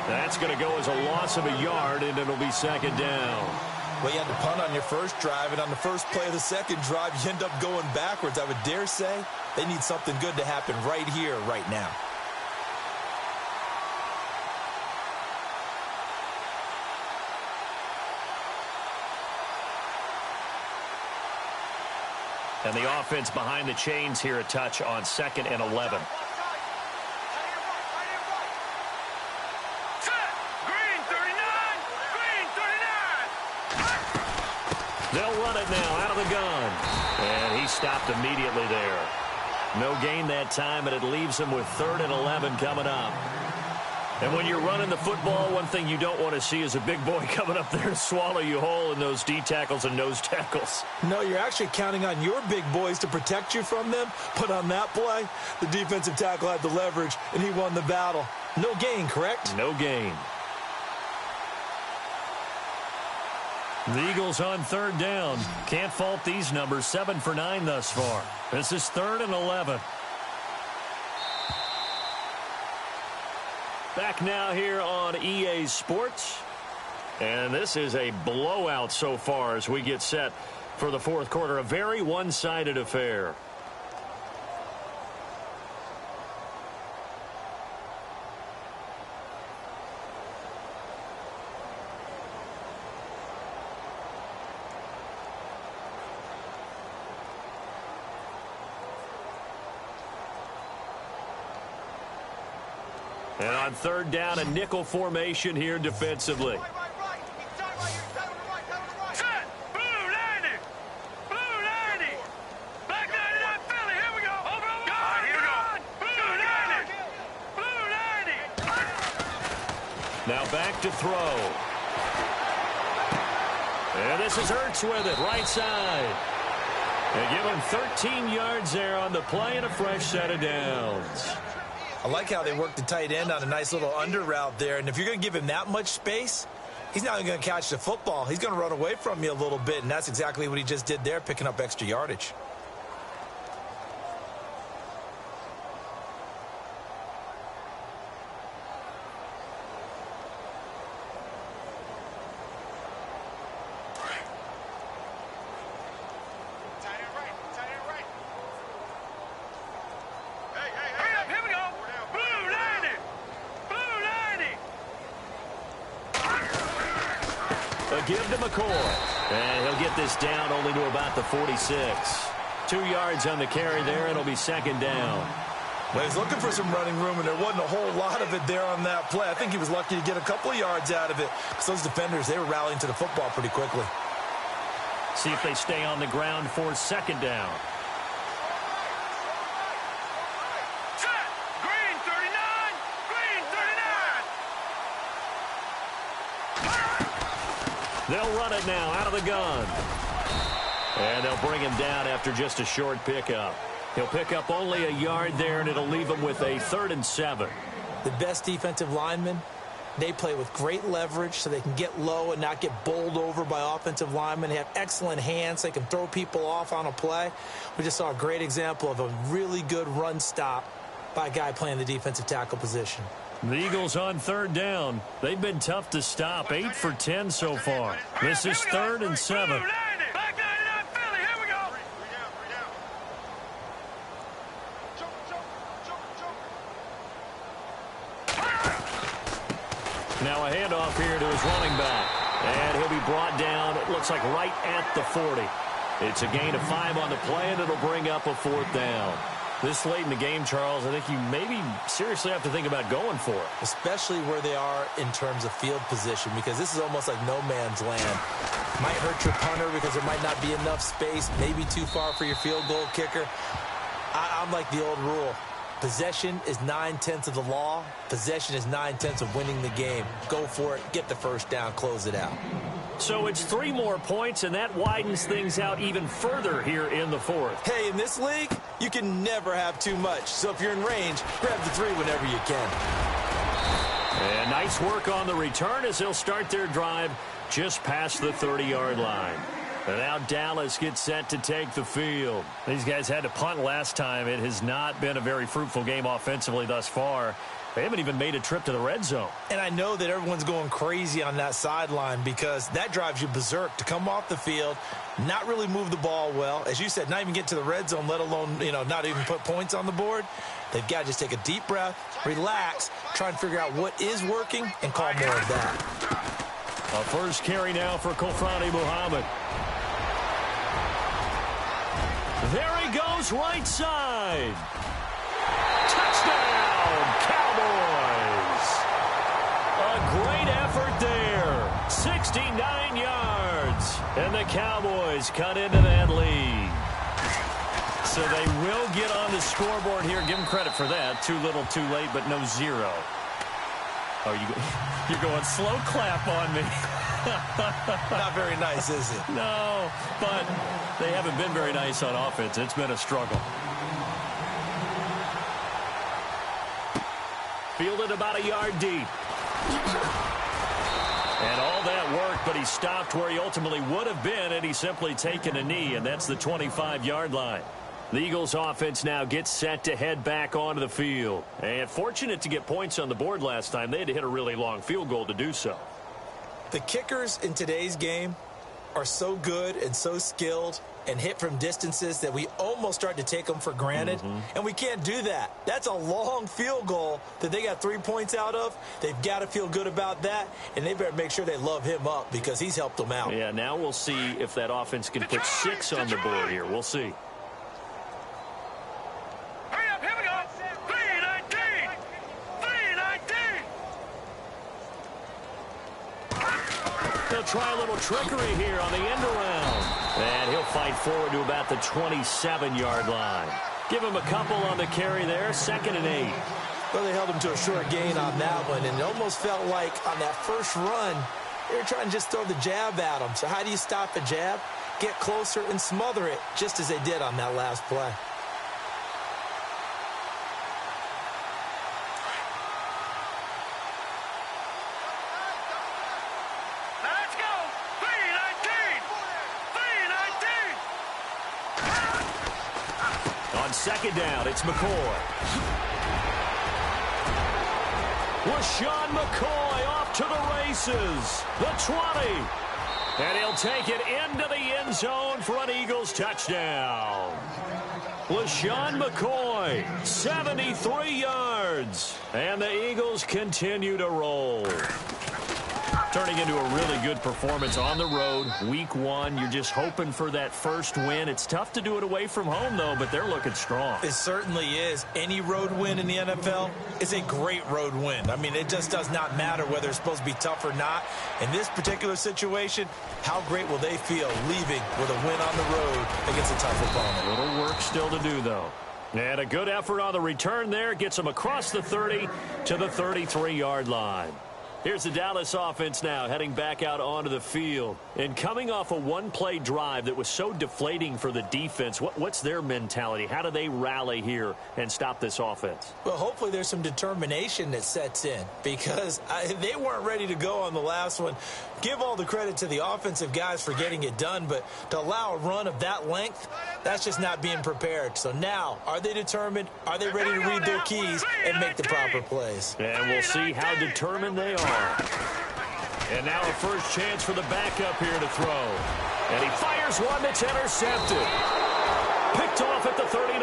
That's going to go as a loss of a yard, and it'll be 2nd down. Well, you had to punt on your first drive, and on the first play of the second drive, you end up going backwards. I would dare say they need something good to happen right here, right now. And the offense behind the chains here a touch on 2nd and 11. They'll run it now out of the gun. And he stopped immediately there. No gain that time, and it leaves him with 3rd and 11 coming up. And when you're running the football, one thing you don't want to see is a big boy coming up there to swallow you whole in those D tackles and nose tackles. No, you're actually counting on your big boys to protect you from them. But on that play, the defensive tackle had the leverage, and he won the battle. No gain, correct? No gain. The Eagles on 3rd down. Can't fault these numbers. 7 for 9 thus far. This is 3rd and 11. Back now here on EA Sports. And this is a blowout so far as we get set for the 4th quarter. A very one-sided affair. And on 3rd down, a nickel formation here defensively. Set! Blue 90! Blue 90! Black 99 Philly, here we go! Over! Here we go! Blue 90! Blue 90! Now back to throw. And this is Hurts with it, right side. They give him 13 yards there on the play and a fresh set of downs. I like how they work the tight end on a nice little under route there. And if you're going to give him that much space, he's not going to catch the football. He's going to run away from you a little bit, and that's exactly what he just did there, picking up extra yardage. Give to McCoy. And he'll get this down only to about the 46. 2 yards on the carry there. It'll be 2nd down. Well, he's looking for some running room, and there wasn't a whole lot of it there on that play. I think he was lucky to get a couple of yards out of it because those defenders, they were rallying to the football pretty quickly. See if they stay on the ground for second down. Set. Green 39. Green 39. They'll run it now out of the gun. And they'll bring him down after just a short pickup. He'll pick up only a yard there, and it'll leave him with a 3rd and 7. The best defensive linemen, they play with great leverage so they can get low and not get bowled over by offensive linemen. They have excellent hands. They can throw people off on a play. We just saw a great example of a really good run stop by a guy playing the defensive tackle position. The Eagles on 3rd down. They've been tough to stop. 8 for 10 so far. This is 3rd and 7. Now a handoff here to his running back. And he'll be brought down, it looks like right at the 40. It's a gain of 5 on the play, and it'll bring up a 4th down. This late in the game, Charles, I think you maybe seriously have to think about going for it. Especially where they are in terms of field position, because this is almost like no man's land. Might hurt your punter because there might not be enough space, maybe too far for your field goal kicker. I'm like the old rule. Possession is 9/10 of the law. Possession is 9/10 of winning the game. Go for it. Get the first down. Close it out. So it's 3 more points, and that widens things out even further here in the 4th. Hey, in this league, you can never have too much. So if you're in range, grab the 3 whenever you can. And nice work on the return as they'll start their drive just past the 30-yard line. And now Dallas gets set to take the field. These guys had to punt last time. It has not been a very fruitful game offensively thus far. They haven't even made a trip to the red zone. And I know that everyone's going crazy on that sideline because that drives you berserk to come off the field, not really move the ball well. As you said, not even get to the red zone, let alone, not even put points on the board. They've got to just take a deep breath, relax, try and figure out what is working, and call more of that. A first carry now for Kofrani Muhammad. There he goes, right side. Touchdown, Cowboys. A great effort there. 69 yards. And the Cowboys cut into that lead. So they will get on the scoreboard here. Give them credit for that. Too little, too late, but no 0. Oh, you're going slow clap on me. Not very nice, is it? No, but they haven't been very nice on offense. It's been a struggle. Fielded about a yard deep. And all that work, but he stopped where he ultimately would have been, and he's simply taken a knee, and that's the 25-yard line. The Eagles offense now gets set to head back onto the field. And fortunate to get points on the board last time. They had to hit a really long field goal to do so. The kickers in today's game are so good and so skilled and hit from distances that we almost start to take them for granted. And we can't do that. That's a long field goal that they got 3 points out of. They've got to feel good about that, and they better make sure they love him up because he's helped them out. Yeah, now we'll see if that offense can put 6 on the board here. We'll see. Hurry up, here we go. 319. 319. They'll try a little trickery here on the end around. And he'll fight forward to about the 27-yard line. Give him a couple on the carry there. 2nd and 8. Well, they held him to a short gain on that one, and it almost felt like on that first run, they were trying to just throw the jab at him. So how do you stop a jab? Get closer and smother it, just as they did on that last play. Second down, it's McCoy. LaShawn McCoy off to the races. The 20. And he'll take it into the end zone for an Eagles touchdown. LaShawn McCoy, 73 yards. And the Eagles continue to roll. Turning into a really good performance on the road, week one. You're just hoping for that first win. It's tough to do it away from home, though, but they're looking strong. It certainly is. Any road win in the NFL is a great road win. I mean, it just does not matter whether it's supposed to be tough or not. In this particular situation, how great will they feel leaving with a win on the road against a tough opponent? A little work still to do, though. And a good effort on the return there. Gets them across the 30 to the 33-yard line. Here's the Dallas offense now heading back out onto the field. And coming off a one-play drive that was so deflating for the defense, what's their mentality? How do they rally here and stop this offense? Well, hopefully there's some determination that sets in because they weren't ready to go on the last one. Give all the credit to the offensive guys for getting it done, but to allow a run of that length, that's just not being prepared. So now, are they determined? Are they ready to read their keys and make the proper plays? And we'll see how determined they are. And now a first chance for the backup here to throw. And he fires one that's intercepted. Picked off at the 39.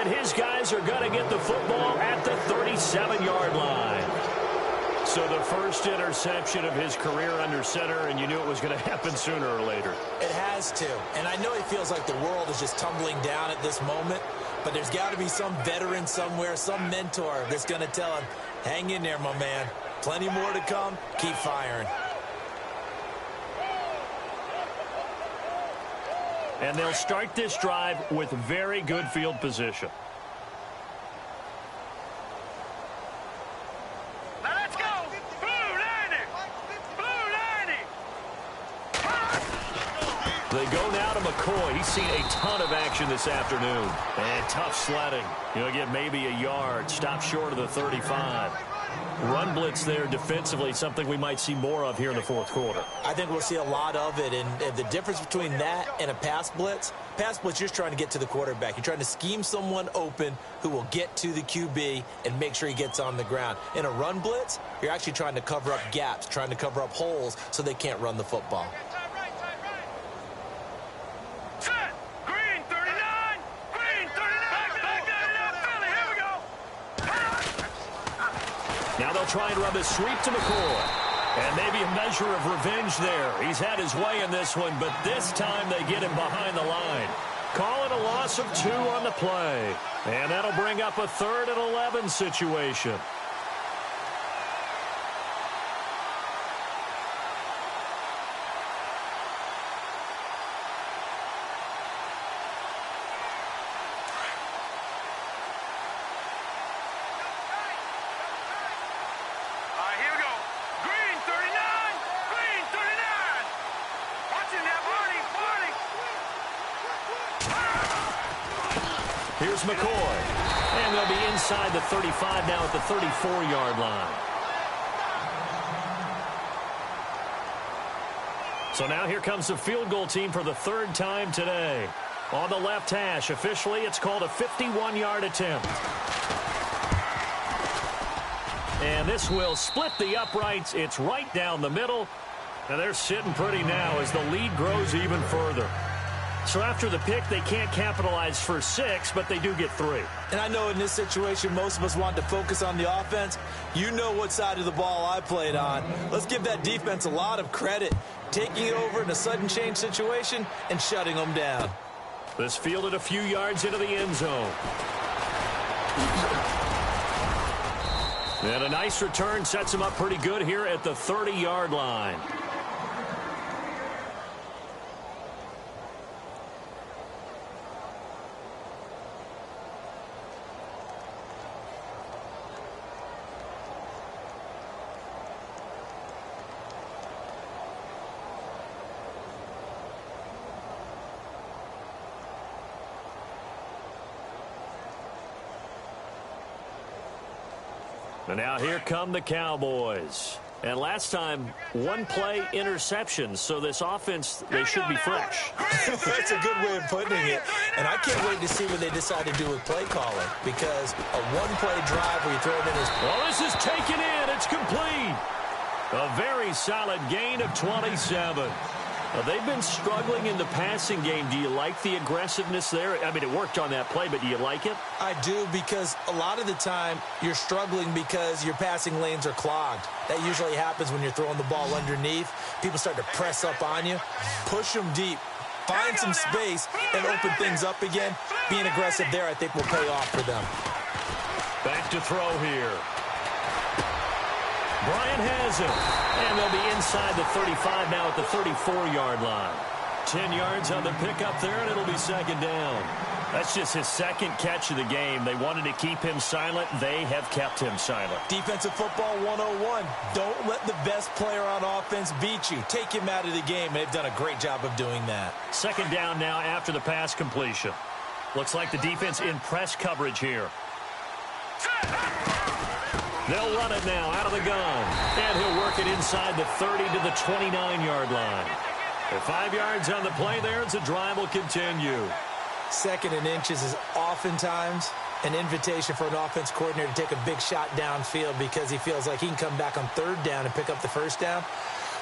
And his guys are going to get the football at the 37-yard line. So the first interception of his career under center, and you knew it was going to happen sooner or later. It has to. And I know it feels like the world is just tumbling down at this moment, but there's got to be some veteran somewhere, some mentor that's going to tell him, hang in there, my man. Plenty more to come. Keep firing. And they'll start this drive with very good field position. Now let's go. Blue 90. Blue 90. They go now to McCoy. He's seen a ton of action this afternoon. And tough sledding. He'll get maybe a yard. Stop short of the 35. Run blitz there defensively, something we might see more of here in the fourth quarter. I think we'll see a lot of it, and the difference between that and a pass blitz, you're just trying to get to the quarterback. You're trying to scheme someone open who will get to the QB and make sure he gets on the ground. In a run blitz, you're actually trying to cover up gaps, trying to cover up holes so they can't run the football. Now they'll try and run a sweep to McCoy. And maybe a measure of revenge there. He's had his way in this one, but this time they get him behind the line. Call it a loss of 2 on the play. And that'll bring up a 3rd and 11 situation. Here's McCoy. And they'll be inside the 35 now at the 34-yard line. So now here comes the field goal team for the 3rd time today. On the left hash, officially it's called a 51-yard attempt. And this will split the uprights. It's right down the middle. And they're sitting pretty now as the lead grows even further. So after the pick, they can't capitalize for 6, but they do get 3. And I know in this situation, most of us want to focus on the offense. You know what side of the ball I played on. Let's give that defense a lot of credit. Taking it over in a sudden change situation and shutting them down. This fielded a few yards into the end zone. And a nice return sets him up pretty good here at the 30-yard line. And now here come the Cowboys. And last time, one-play interceptions. So this offense, they should be fresh. That's a good way of putting it. And I can't wait to see what they decide to do with play calling. Because a one-play drive where you throw it in is... Well, this is taken in. It's complete. A very solid gain of 27. Well, they've been struggling in the passing game. Do you like the aggressiveness there? I mean, it worked on that play, but do you like it? I do, because a lot of the time you're struggling because your passing lanes are clogged. That usually happens when you're throwing the ball underneath. People start to press up on you. Push them deep. Find some space and open things up again. Being aggressive there, I think, will pay off for them. Back to throw here. Bryant has it. And they'll be inside the 35 now at the 34-yard line. 10 yards on the pickup there, and it'll be second down. That's just his second catch of the game. They wanted to keep him silent. They have kept him silent. Defensive football 101. Don't let the best player on offense beat you. Take him out of the game. They've done a great job of doing that. Second down now after the pass completion. Looks like the defense in press coverage here. They'll run it now out of the gun. And he'll work it inside the 30 to the 29-yard line. With 5 yards on the play there, the drive will continue. Second and inches is oftentimes an invitation for an offense coordinator to take a big shot downfield because he feels like he can come back on third down and pick up the first down.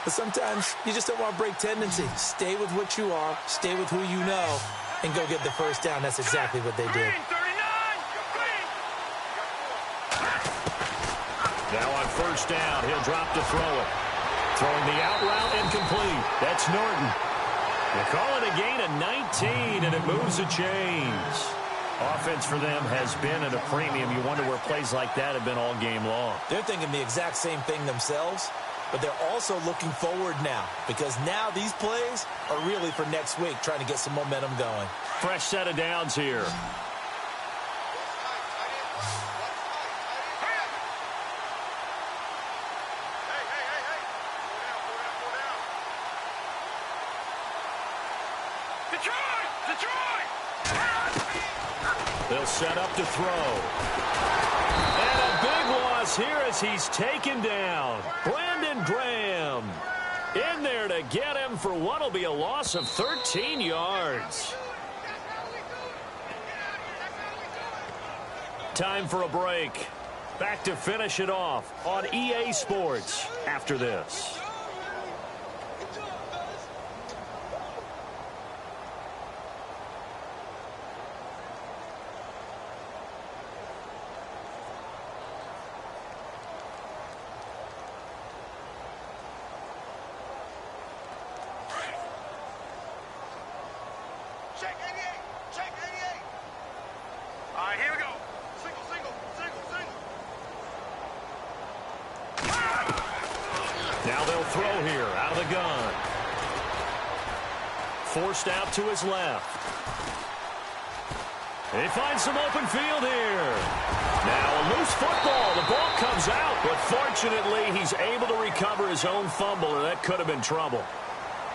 But sometimes you just don't want to break tendency. Stay with what you are, stay with who you know, and go get the first down. That's exactly what they did. Now on first down, he'll drop to throw it. Throwing the out route incomplete. That's Norton. They call it a gain of 19, and it moves the chains. Offense for them has been at a premium. You wonder where plays like that have been all game long. They're thinking the exact same thing themselves, but they're also looking forward now because now these plays are really for next week, trying to get some momentum going. Fresh set of downs here. They'll set up to throw. And a big loss here as he's taken down. Brandon Graham in there to get him for what will be a loss of 13 yards. Time for a break. Back to finish it off on EA Sports after this. Now they'll throw here out of the gun. Forced out to his left. He finds some open field here. Now a loose football. The ball comes out, but fortunately he's able to recover his own fumble, or that could have been trouble.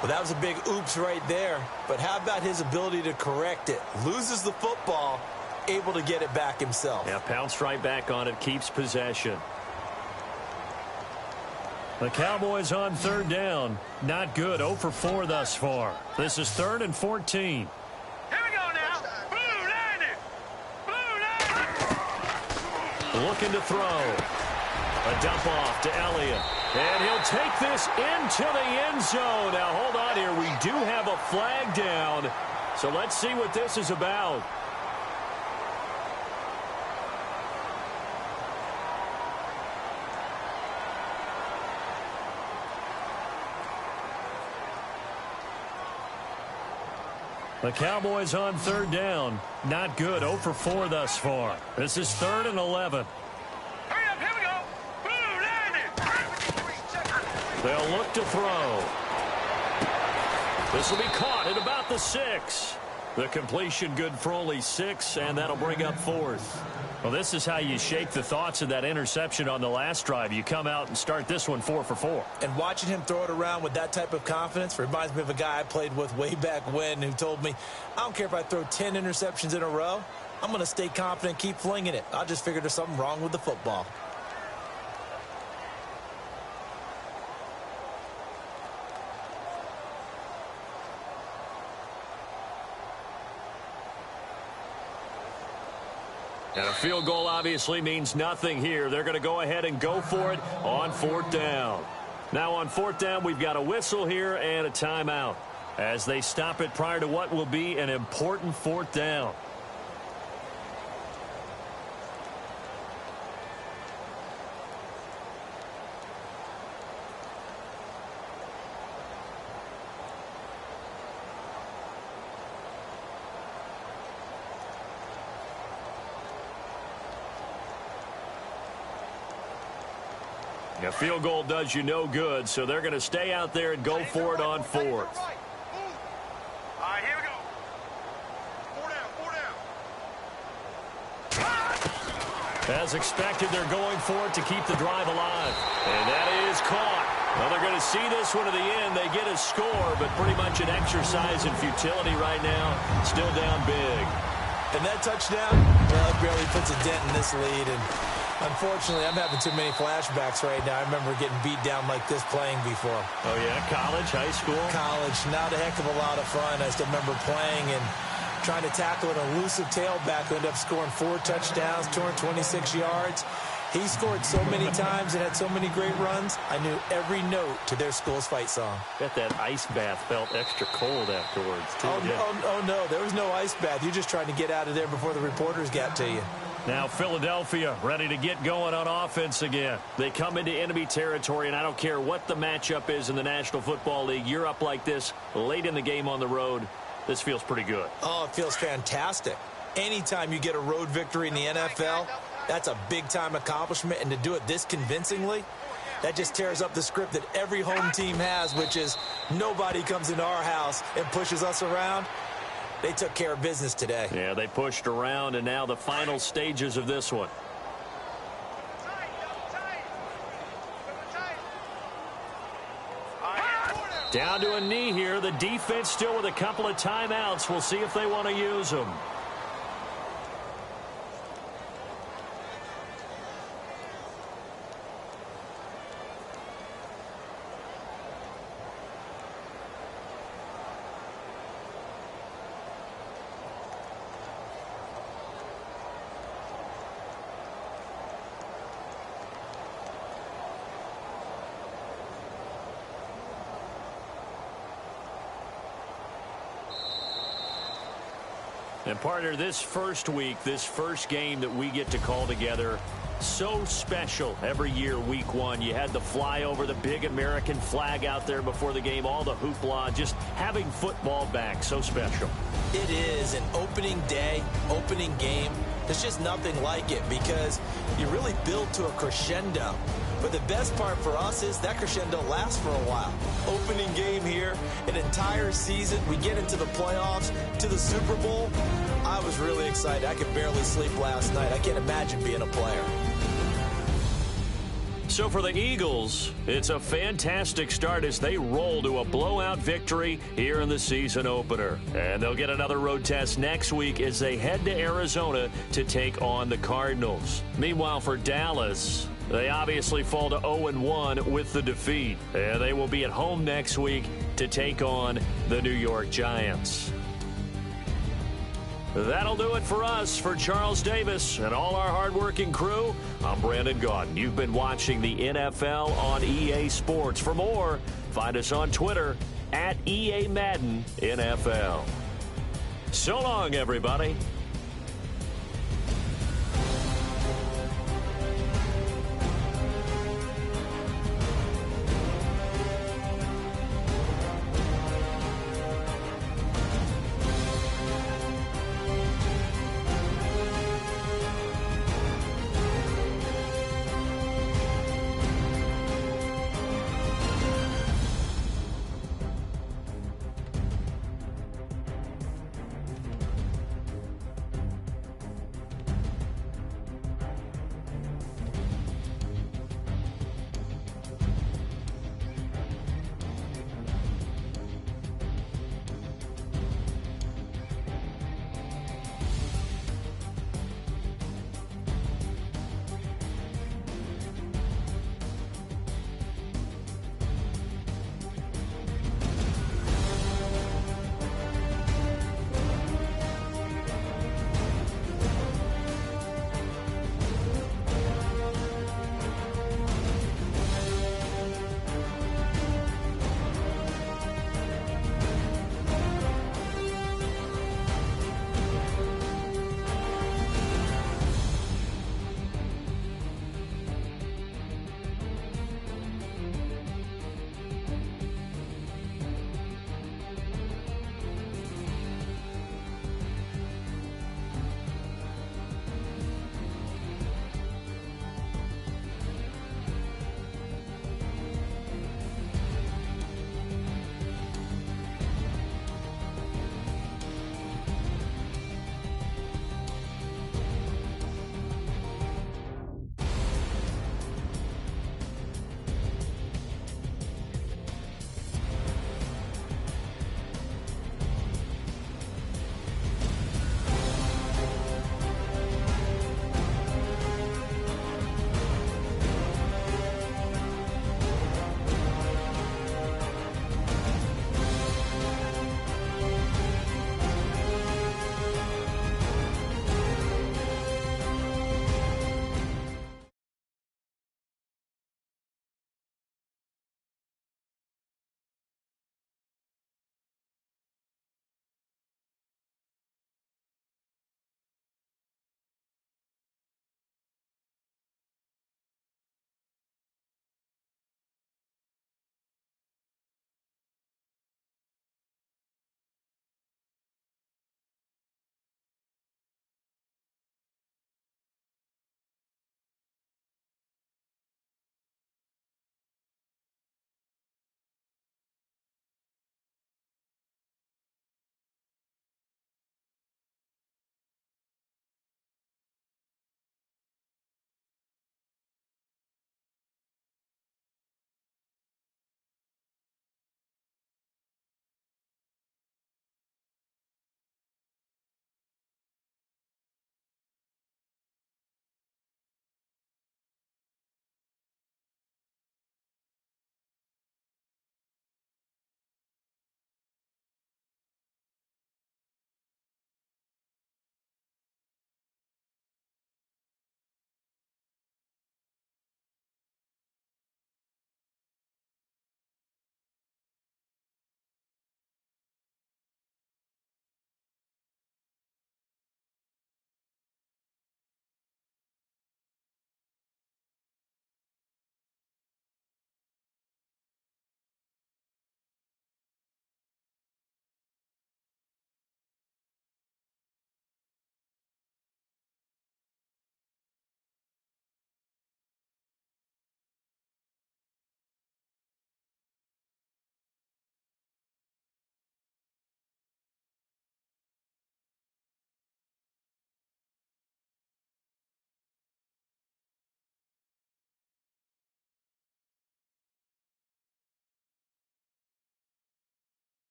Well, that was a big oops right there. But how about his ability to correct it? Loses the football, able to get it back himself. Yeah, pounced right back on it, keeps possession. The Cowboys on third down. Not good. 0 for 4 thus far. This is 3rd and 14. Here we go now. Blue 90. Blue 90. Looking to throw. A dump off to Elliott. And he'll take this into the end zone. Now, hold on here. We do have a flag down. So let's see what this is about. The Cowboys on third down. Not good. 0 for 4 thus far. This is 3rd and 11. Hurry up. Here we go. Blue 90. They'll look to throw. This will be caught at about the 6. The completion good for only 6, and that'll bring up 4th. Well, this is how you shake the thoughts of that interception on the last drive. You come out and start this one 4 for 4. And watching him throw it around with that type of confidence reminds me of a guy I played with way back when who told me, I don't care if I throw 10 interceptions in a row. I'm going to stay confident, keep flinging it. I just figured there's something wrong with the football. And a field goal obviously means nothing here. They're going to go ahead and go for it on 4th down. Now on fourth down, we've got a whistle here and a timeout as they stop it prior to what will be an important fourth down. A field goal does you no good, so they're going to stay out there and go for it on fourth. All right, here we go. Four down. As expected, they're going for it to keep the drive alive. And that is caught. Well, they're going to see this one to the end. They get a score, but pretty much an exercise in futility right now. Still down big. And that touchdown, well, it barely puts a dent in this lead. And unfortunately, I'm having too many flashbacks right now. I remember getting beat down like this playing before. Oh, yeah? College, high school? College. Not a heck of a lot of fun. I still remember playing and trying to tackle an elusive tailback who ended up scoring 4 touchdowns, 226 yards. He scored so many times and had so many great runs, I knew every note to their school's fight song. Bet that ice bath felt extra cold afterwards, too. Oh, no. There was no ice bath. You're just trying to get out of there before the reporters got to you. Now Philadelphia ready to get going on offense again. They come into enemy territory, and I don't care what the matchup is in the National Football League. You're up like this late in the game on the road. This feels pretty good. Oh, it feels fantastic. Anytime you get a road victory in the NFL, that's a big-time accomplishment, and to do it this convincingly, that just tears up the script that every home team has, which is nobody comes into our house and pushes us around. They took care of business today. Yeah, they pushed around, and now the final stages of this one. Down to a knee here. The defense still with a couple of timeouts. We'll see if they want to use them. And partner, this first week, this first game that we get to call together, so special every year, week one. You had the flyover, the big American flag out there before the game, all the hoopla, just having football back, so special. It is an opening day, opening game. There's just nothing like it because you really build to a crescendo. But the best part for us is that crescendo lasts for a while. Opening game here, an entire season. We get into the playoffs, to the Super Bowl. I was really excited. I could barely sleep last night. I can't imagine being a player. So for the Eagles, it's a fantastic start as they roll to a blowout victory here in the season opener. And they'll get another road test next week as they head to Arizona to take on the Cardinals. Meanwhile, for Dallas, they obviously fall to 0-1 with the defeat. And they will be at home next week to take on the New York Giants. That'll do it for us. For Charles Davis and all our hardworking crew, I'm Brandon Gaudin. You've been watching the NFL on EA Sports. For more, find us on Twitter @EA Madden NFL. So long, everybody.